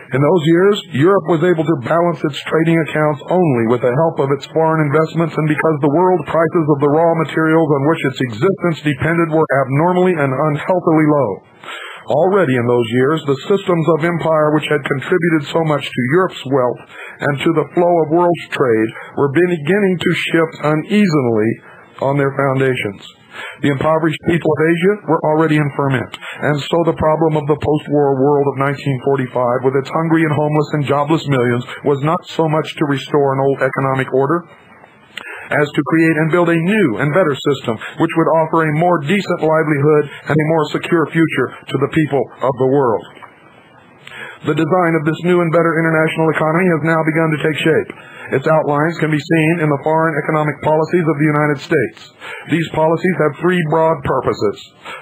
In those years, Europe was able to balance its trading accounts only with the help of its foreign investments, and because the world prices of the raw materials on which its existence depended were abnormally and unhealthily low. Already in those years, the systems of empire which had contributed so much to Europe's wealth and to the flow of world trade were beginning to shift uneasily on their foundations. The impoverished people of Asia were already in ferment, and so the problem of the post-war world of 1945, with its hungry and homeless and jobless millions, was not so much to restore an old economic order as to create and build a new and better system which would offer a more decent livelihood and a more secure future to the people of the world. The design of this new and better international economy has now begun to take shape. Its outlines can be seen in the foreign economic policies of the United States. These policies have three broad purposes.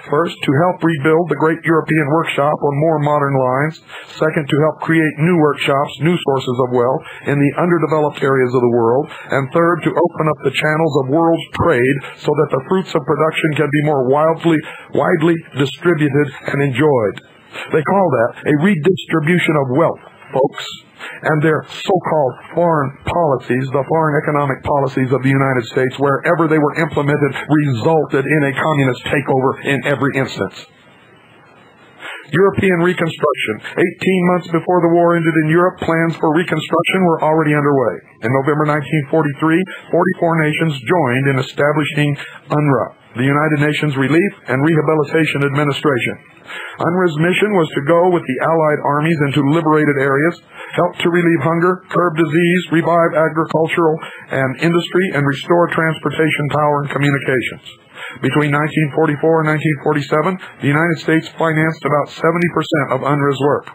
First, to help rebuild the great European workshop on more modern lines. Second, to help create new workshops, new sources of wealth in the underdeveloped areas of the world. And third, to open up the channels of world trade so that the fruits of production can be more widely distributed and enjoyed. They call that a redistribution of wealth, folks. And their so-called foreign policies, the foreign economic policies of the United States, wherever they were implemented, resulted in a communist takeover in every instance. European reconstruction. 18 months before the war ended in Europe, plans for reconstruction were already underway. In November 1943, 44 nations joined in establishing UNRWA, the United Nations Relief and Rehabilitation Administration. UNRWA's mission was to go with the Allied armies into liberated areas, help to relieve hunger, curb disease, revive agricultural and industry, and restore transportation power and communications. Between 1944 and 1947, the United States financed about 70% of UNRWA's work.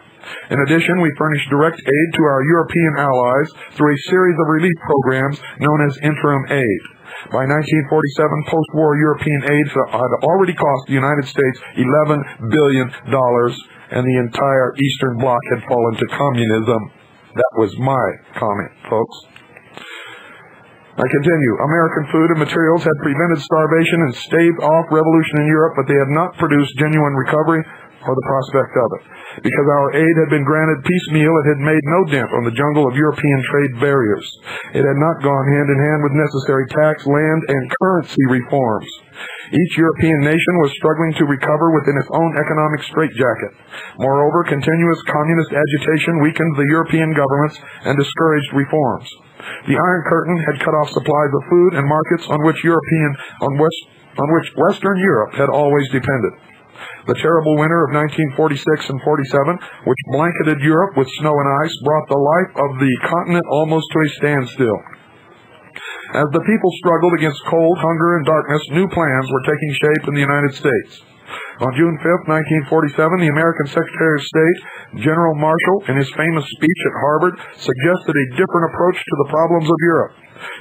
In addition, we furnished direct aid to our European allies through a series of relief programs known as interim aid. By 1947, post-war European aid had already cost the United States $11 billion, and the entire Eastern Bloc had fallen to communism. That was my comment, folks. I continue. American food and materials had prevented starvation and staved off revolution in Europe, but they had not produced genuine recovery or the prospect of it. Because our aid had been granted piecemeal, it had made no dent on the jungle of European trade barriers. It had not gone hand in hand with necessary tax, land, and currency reforms. Each European nation was struggling to recover within its own economic straitjacket. Moreover, continuous communist agitation weakened the European governments and discouraged reforms. The Iron Curtain had cut off supplies of food and markets on which Western Europe had always depended. The terrible winter of 1946 and 47, which blanketed Europe with snow and ice, brought the life of the continent almost to a standstill. As the people struggled against cold, hunger, and darkness, new plans were taking shape in the United States. On June 5, 1947, the American Secretary of State, General Marshall, in his famous speech at Harvard, suggested a different approach to the problems of Europe.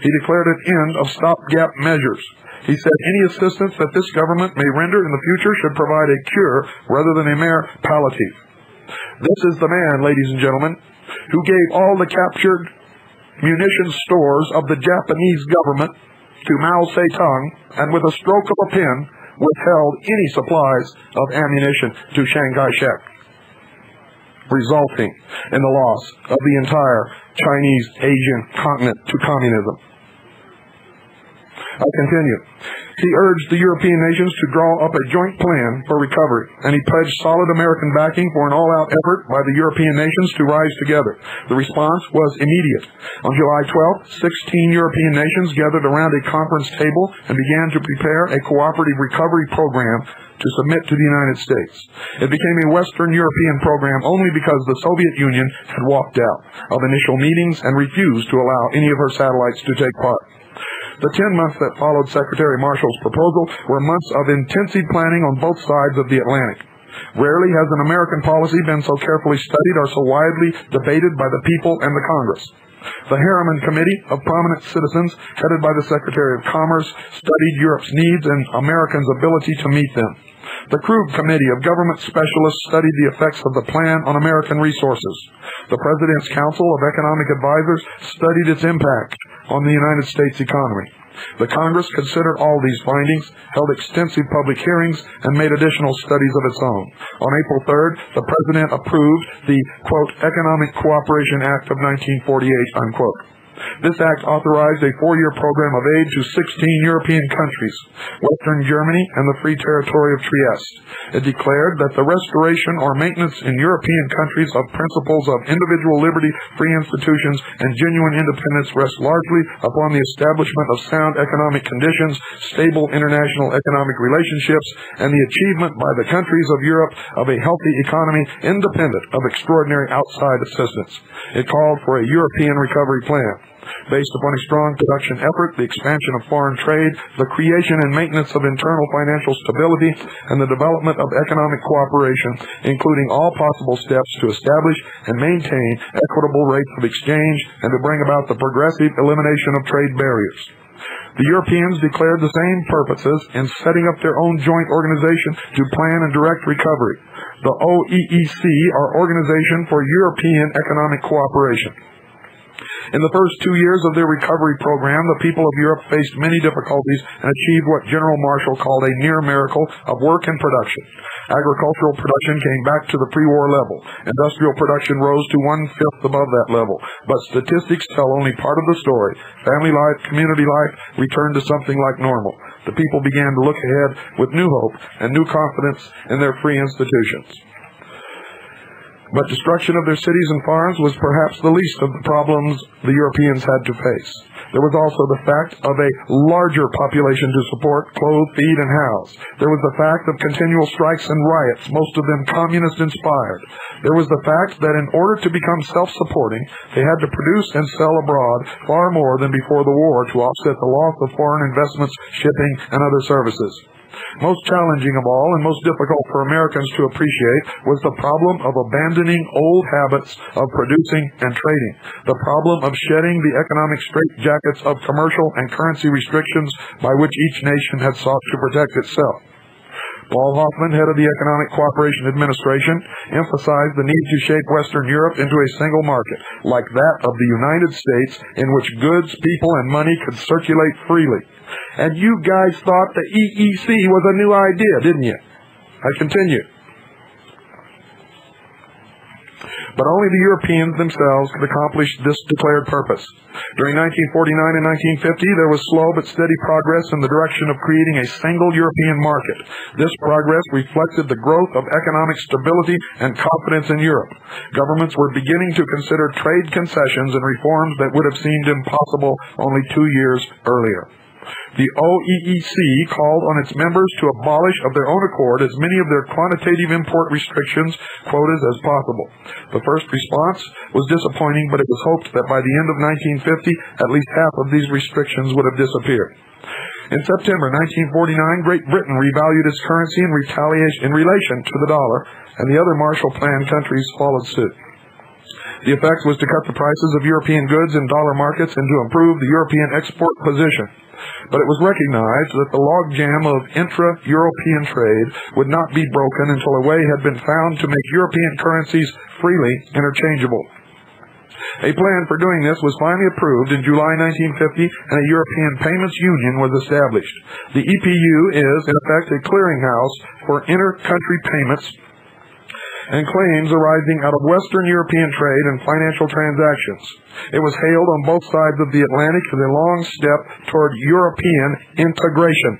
He declared an end of stopgap measures. He said any assistance that this government may render in the future should provide a cure rather than a mere palliative. This is the man, ladies and gentlemen, who gave all the captured munition stores of the Japanese government to Mao Zedong, and with a stroke of a pen withheld any supplies of ammunition to Chiang Kai-shek, resulting in the loss of the entire Chinese Asian continent to communism. I continue. He urged the European nations to draw up a joint plan for recovery, and he pledged solid American backing for an all-out effort by the European nations to rise together. The response was immediate. On July 12th, 16 European nations gathered around a conference table and began to prepare a cooperative recovery program to submit to the United States. It became a Western European program only because the Soviet Union had walked out of initial meetings and refused to allow any of her satellites to take part. The 10 months that followed Secretary Marshall's proposal were months of intensive planning on both sides of the Atlantic. Rarely has an American policy been so carefully studied or so widely debated by the people and the Congress. The Harriman Committee of prominent citizens, headed by the Secretary of Commerce, studied Europe's needs and Americans' ability to meet them. The Krug Committee of government specialists studied the effects of the plan on American resources. The President's Council of Economic Advisors studied its impact on the United States economy. The Congress considered all these findings, held extensive public hearings, and made additional studies of its own. On April 3rd, the President approved the, quote, Economic Cooperation Act of 1948, unquote. This act authorized a 4-year program of aid to 16 European countries, Western Germany and the Free Territory of Trieste. It declared that the restoration or maintenance in European countries of principles of individual liberty, free institutions, and genuine independence rests largely upon the establishment of sound economic conditions, stable international economic relationships, and the achievement by the countries of Europe of a healthy economy independent of extraordinary outside assistance. It called for a European recovery plan. Based upon a strong production effort, the expansion of foreign trade, the creation and maintenance of internal financial stability, and the development of economic cooperation, including all possible steps to establish and maintain equitable rates of exchange and to bring about the progressive elimination of trade barriers. The Europeans declared the same purposes in setting up their own joint organization to plan and direct recovery, the OEEC, or Organization for European Economic Cooperation. In the first 2 years of their recovery program, the people of Europe faced many difficulties and achieved what General Marshall called a near miracle of work and production. Agricultural production came back to the pre-war level. Industrial production rose to 1/5 above that level. But statistics tell only part of the story. Family life, community life returned to something like normal. The people began to look ahead with new hope and new confidence in their free institutions. But destruction of their cities and farms was perhaps the least of the problems the Europeans had to face. There was also the fact of a larger population to support, clothe, feed, and house. There was the fact of continual strikes and riots, most of them communist-inspired. There was the fact that in order to become self-supporting, they had to produce and sell abroad far more than before the war to offset the loss of foreign investments, shipping, and other services. Most challenging of all and most difficult for Americans to appreciate was the problem of abandoning old habits of producing and trading, the problem of shedding the economic straitjackets of commercial and currency restrictions by which each nation had sought to protect itself. Paul Hoffman, head of the Economic Cooperation Administration, emphasized the need to shape Western Europe into a single market, like that of the United States, in which goods, people, and money could circulate freely. And you guys thought the EEC was a new idea, didn't you? I continue. But only the Europeans themselves could accomplish this declared purpose. During 1949 and 1950, there was slow but steady progress in the direction of creating a single European market. This progress reflected the growth of economic stability and confidence in Europe. Governments were beginning to consider trade concessions and reforms that would have seemed impossible only 2 years earlier. The OEEC called on its members to abolish of their own accord as many of their quantitative import restrictions, quotas, as possible. The first response was disappointing, but it was hoped that by the end of 1950, at least half of these restrictions would have disappeared. In September 1949, Great Britain revalued its currency in relation to the dollar, and the other Marshall Plan countries followed suit. The effect was to cut the prices of European goods in dollar markets and to improve the European export position. But it was recognized that the logjam of intra-European trade would not be broken until a way had been found to make European currencies freely interchangeable. A plan for doing this was finally approved in July 1950, and a European Payments Union was established. The EPU is, in effect, a clearinghouse for inter-country payments and claims arising out of Western European trade and financial transactions. It was hailed on both sides of the Atlantic as a long step toward European integration.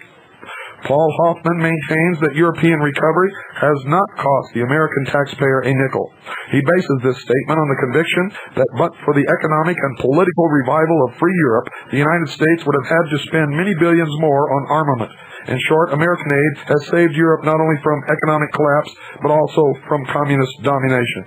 Paul Hoffman maintains that European recovery has not cost the American taxpayer a nickel. He bases this statement on the conviction that but for the economic and political revival of free Europe, the United States would have had to spend many billions more on armament. In short, American aid has saved Europe not only from economic collapse, but also from communist domination.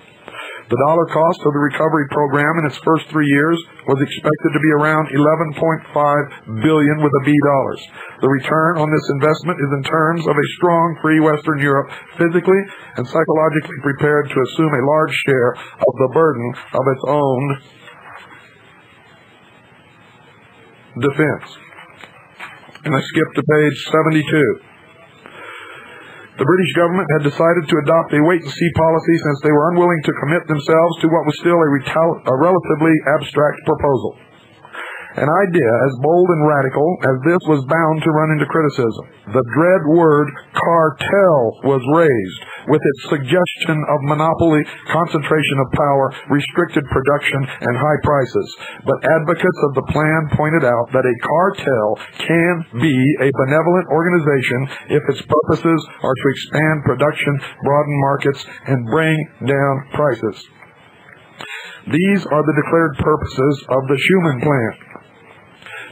The dollar cost of the recovery program in its first 3 years was expected to be around $11.5 billion with a B dollars. The return on this investment is in terms of a strong free Western Europe, physically and psychologically prepared to assume a large share of the burden of its own defense. And I skip to page 72. The British government had decided to adopt a wait-and-see policy since they were unwilling to commit themselves to what was still a relatively abstract proposal. An idea as bold and radical as this was bound to run into criticism. The dread word cartel was raised, with its suggestion of monopoly, concentration of power, restricted production, and high prices. But advocates of the plan pointed out that a cartel can be a benevolent organization if its purposes are to expand production, broaden markets, and bring down prices. These are the declared purposes of the Schuman Plan.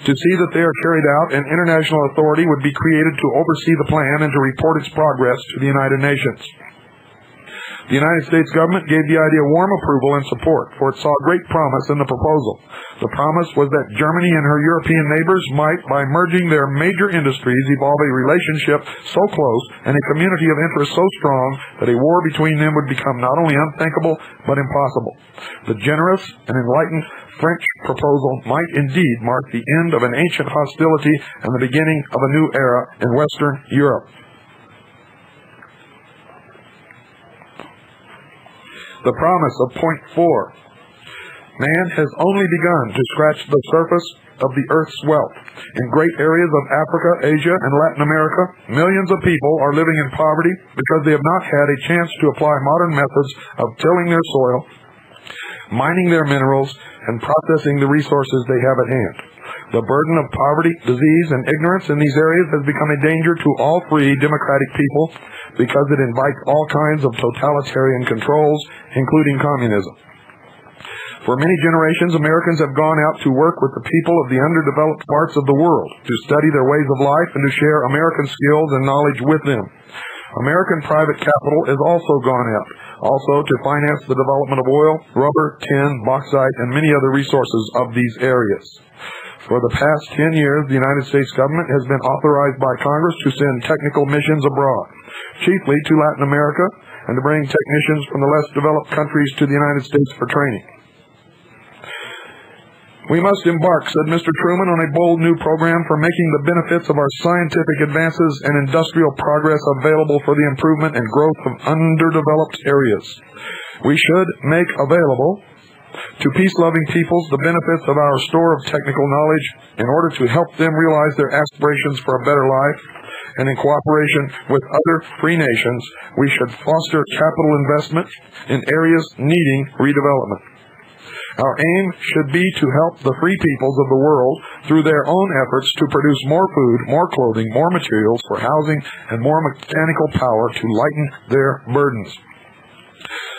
To see that they are carried out, an international authority would be created to oversee the plan and to report its progress to the United Nations. The United States government gave the idea warm approval and support, for it saw great promise in the proposal. The promise was that Germany and her European neighbors might, by merging their major industries, evolve a relationship so close and a community of interest so strong that a war between them would become not only unthinkable, but impossible. The generous and enlightened French proposal might indeed mark the end of an ancient hostility and the beginning of a new era in Western Europe. The promise of point 4. Man has only begun to scratch the surface of the earth's wealth. In great areas of Africa, Asia, and Latin America, millions of people are living in poverty because they have not had a chance to apply modern methods of tilling their soil, mining their minerals, and processing the resources they have at hand. The burden of poverty, disease, and ignorance in these areas has become a danger to all free democratic people because it invites all kinds of totalitarian controls, including communism. For many generations, Americans have gone out to work with the people of the underdeveloped parts of the world, to study their ways of life and to share American skills and knowledge with them. American private capital has also gone out, also to finance the development of oil, rubber, tin, bauxite, and many other resources of these areas. For the past 10 years, the United States government has been authorized by Congress to send technical missions abroad, chiefly to Latin America, and to bring technicians from the less developed countries to the United States for training. We must embark, said Mr. Truman, on a bold new program for making the benefits of our scientific advances and industrial progress available for the improvement and growth of underdeveloped areas. We should make available to peace-loving peoples the benefits of our store of technical knowledge in order to help them realize their aspirations for a better life, and in cooperation with other free nations, we should foster capital investment in areas needing redevelopment. Our aim should be to help the free peoples of the world through their own efforts to produce more food, more clothing, more materials for housing, and more mechanical power to lighten their burdens.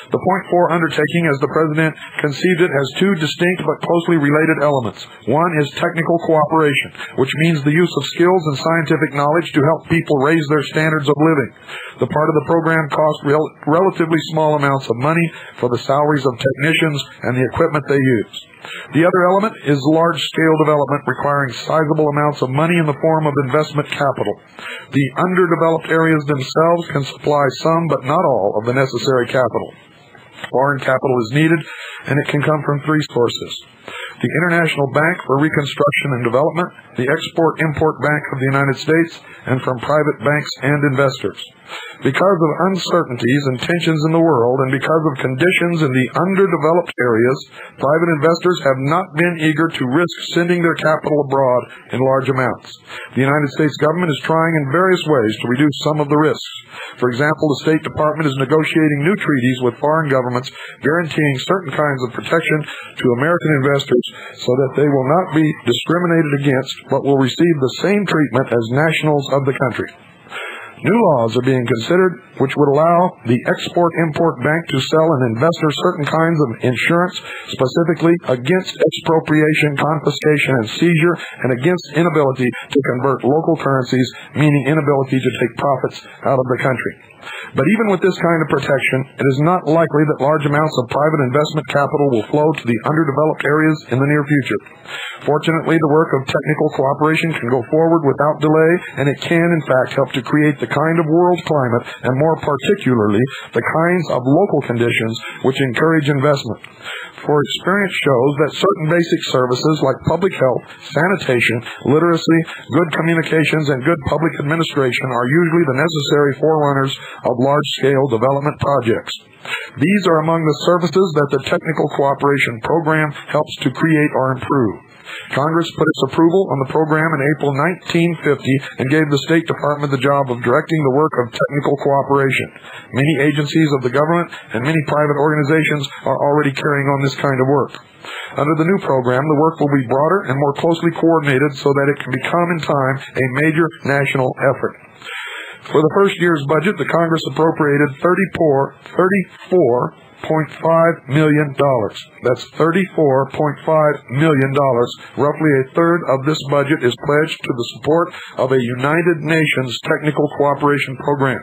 The point 4 undertaking, as the President conceived it, has two distinct but closely related elements. One is technical cooperation, which means the use of skills and scientific knowledge to help people raise their standards of living. The part of the program costs relatively small amounts of money for the salaries of technicians and the equipment they use. The other element is large-scale development requiring sizable amounts of money in the form of investment capital. The underdeveloped areas themselves can supply some but not all of the necessary capital. Foreign capital is needed, and it can come from three sources: the International Bank for Reconstruction and Development, the Export-Import Bank of the United States, and from private banks and investors. Because of uncertainties and tensions in the world, and because of conditions in the underdeveloped areas, private investors have not been eager to risk sending their capital abroad in large amounts. The United States government is trying in various ways to reduce some of the risks. For example, the State Department is negotiating new treaties with foreign governments guaranteeing certain kinds of protection to American investors so that they will not be discriminated against but will receive the same treatment as nationals of the country. New laws are being considered which would allow the Export-Import Bank to sell an investor certain kinds of insurance specifically against expropriation, confiscation, and seizure, and against inability to convert local currencies, meaning inability to take profits out of the country. But even with this kind of protection, it is not likely that large amounts of private investment capital will flow to the underdeveloped areas in the near future. Fortunately, the work of technical cooperation can go forward without delay, and it can, in fact, help to create the kind of world climate, and more particularly, the kinds of local conditions which encourage investment. For experience shows that certain basic services like public health, sanitation, literacy, good communications, and good public administration are usually the necessary forerunners of large-scale development projects. These are among the services that the Technical Cooperation Program helps to create or improve. Congress put its approval on the program in April 1950 and gave the State Department the job of directing the work of technical cooperation. Many agencies of the government and many private organizations are already carrying on this kind of work. Under the new program, the work will be broader and more closely coordinated so that it can become in time a major national effort. For the first year's budget, the Congress appropriated $34.5 million. That's $34.5 million. Roughly a third of this budget is pledged to the support of a United Nations technical cooperation program.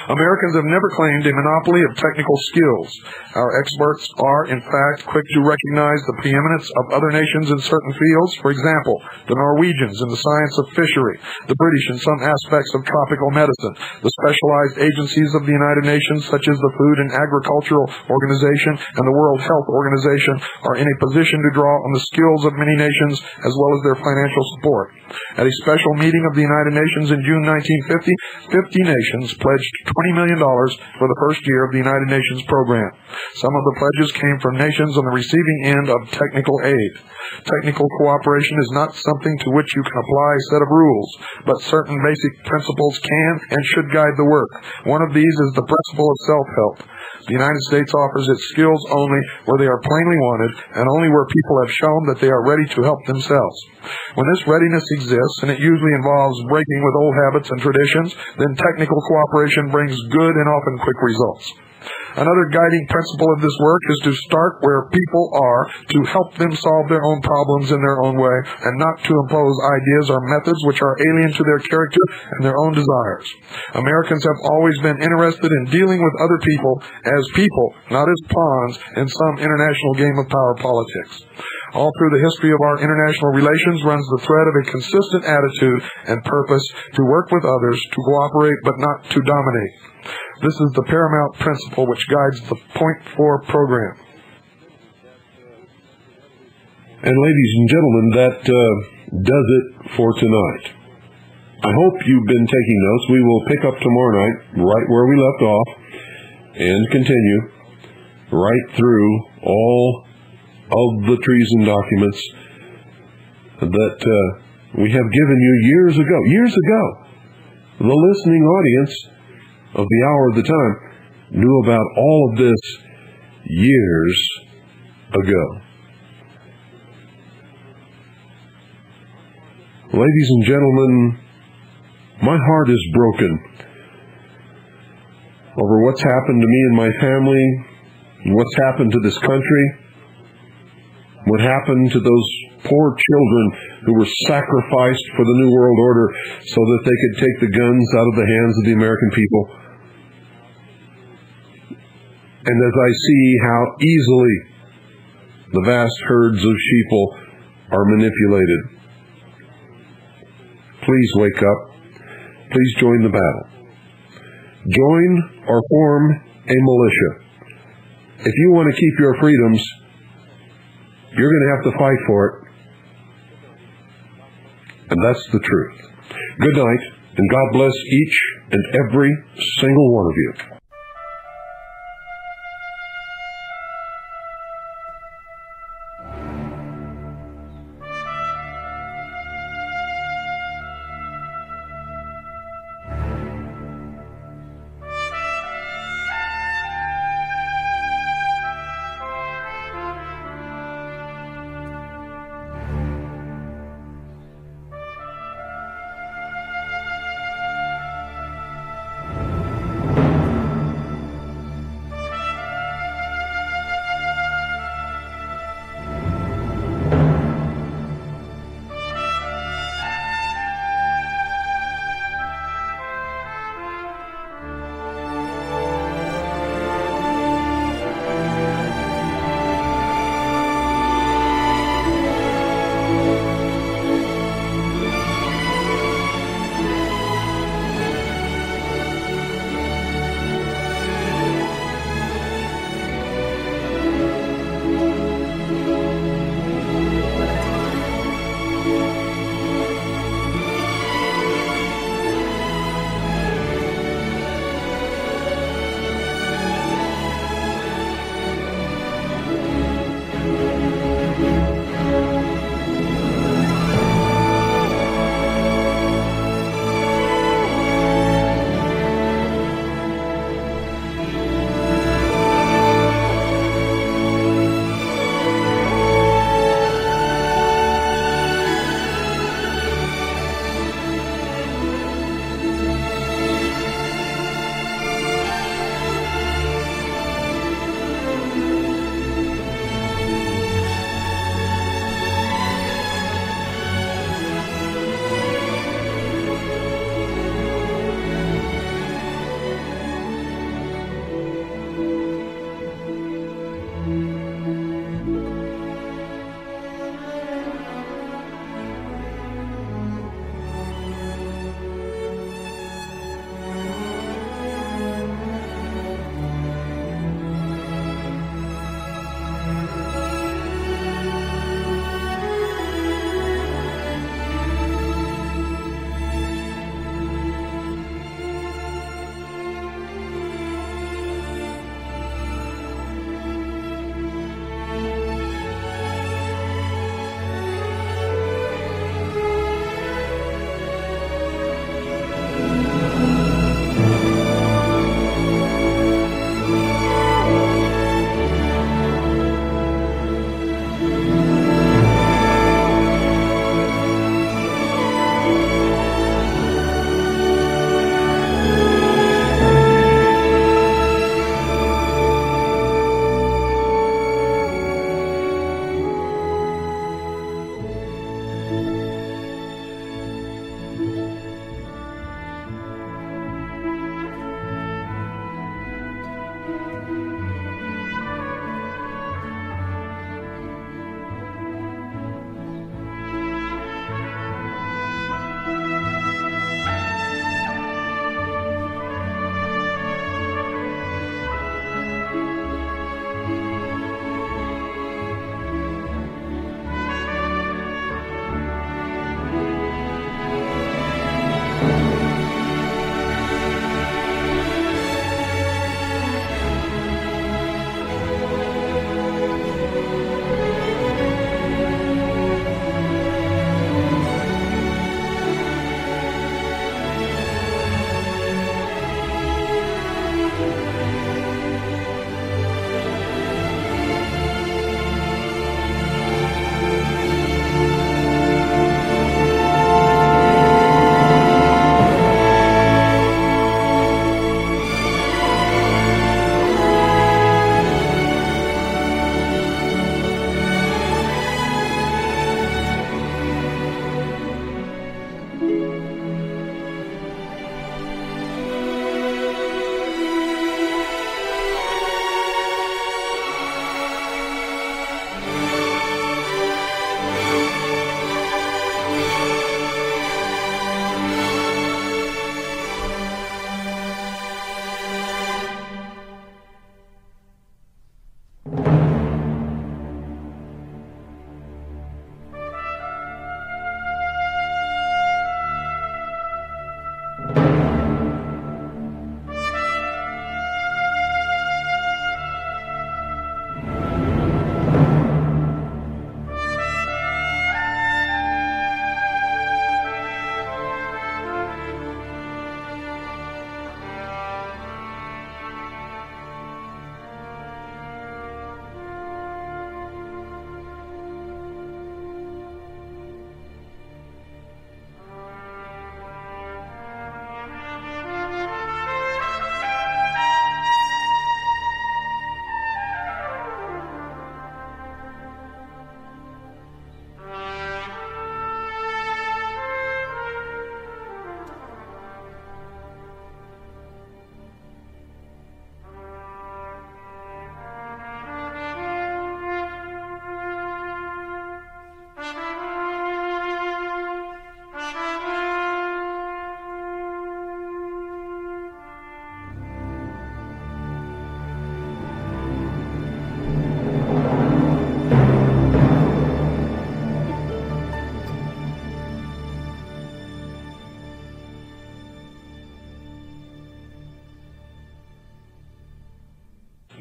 Americans have never claimed a monopoly of technical skills. Our experts are, in fact, quick to recognize the preeminence of other nations in certain fields. For example, the Norwegians in the science of fishery, the British in some aspects of tropical medicine, the specialized agencies of the United Nations, such as the Food and Agricultural Organization and the World Health Organization, are in a position to draw on the skills of many nations as well as their financial support. At a special meeting of the United Nations in June 1950, 50 nations pledged $20 million for the first year of the United Nations program. Some of the pledges came from nations on the receiving end of technical aid. Technical cooperation is not something to which you can apply a set of rules, but certain basic principles can and should guide the work. One of these is the principle of self-help. The United States offers its skills only where they are plainly wanted and only where people have shown that they are ready to help themselves. When this readiness exists, and it usually involves breaking with old habits and traditions, then technical cooperation brings good and often quick results. Another guiding principle of this work is to start where people are, to help them solve their own problems in their own way, and not to impose ideas or methods which are alien to their character and their own desires. Americans have always been interested in dealing with other people, not as pawns in some international game of power politics. All through the history of our international relations runs the thread of a consistent attitude and purpose to work with others, to cooperate but not to dominate. This is the paramount principle which guides the Point 4 program. And ladies and gentlemen, that does it for tonight. I hope you've been taking notes. We will pick up tomorrow night right where we left off and continue right through all of the treason documents that we have given you years ago. The listening audience of the Hour of the Time knew about all of this years ago. Ladies and gentlemen, my heart is broken over what's happened to me and my family, and what's happened to this country, what happened to those poor children who were sacrificed for the New World Order so that they could take the guns out of the hands of the American people. And as I see how easily the vast herds of sheeple are manipulated, please wake up. Please join the battle. Join or form a militia. If you want to keep your freedoms, you're going to have to fight for it. And that's the truth. Good night, and God bless each and every single one of you.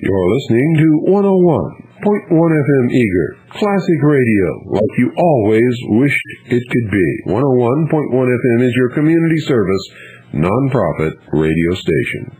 You're listening to 101.1 FM Eager, classic radio, like you always wished it could be. 101.1 FM is your community service, nonprofit radio station.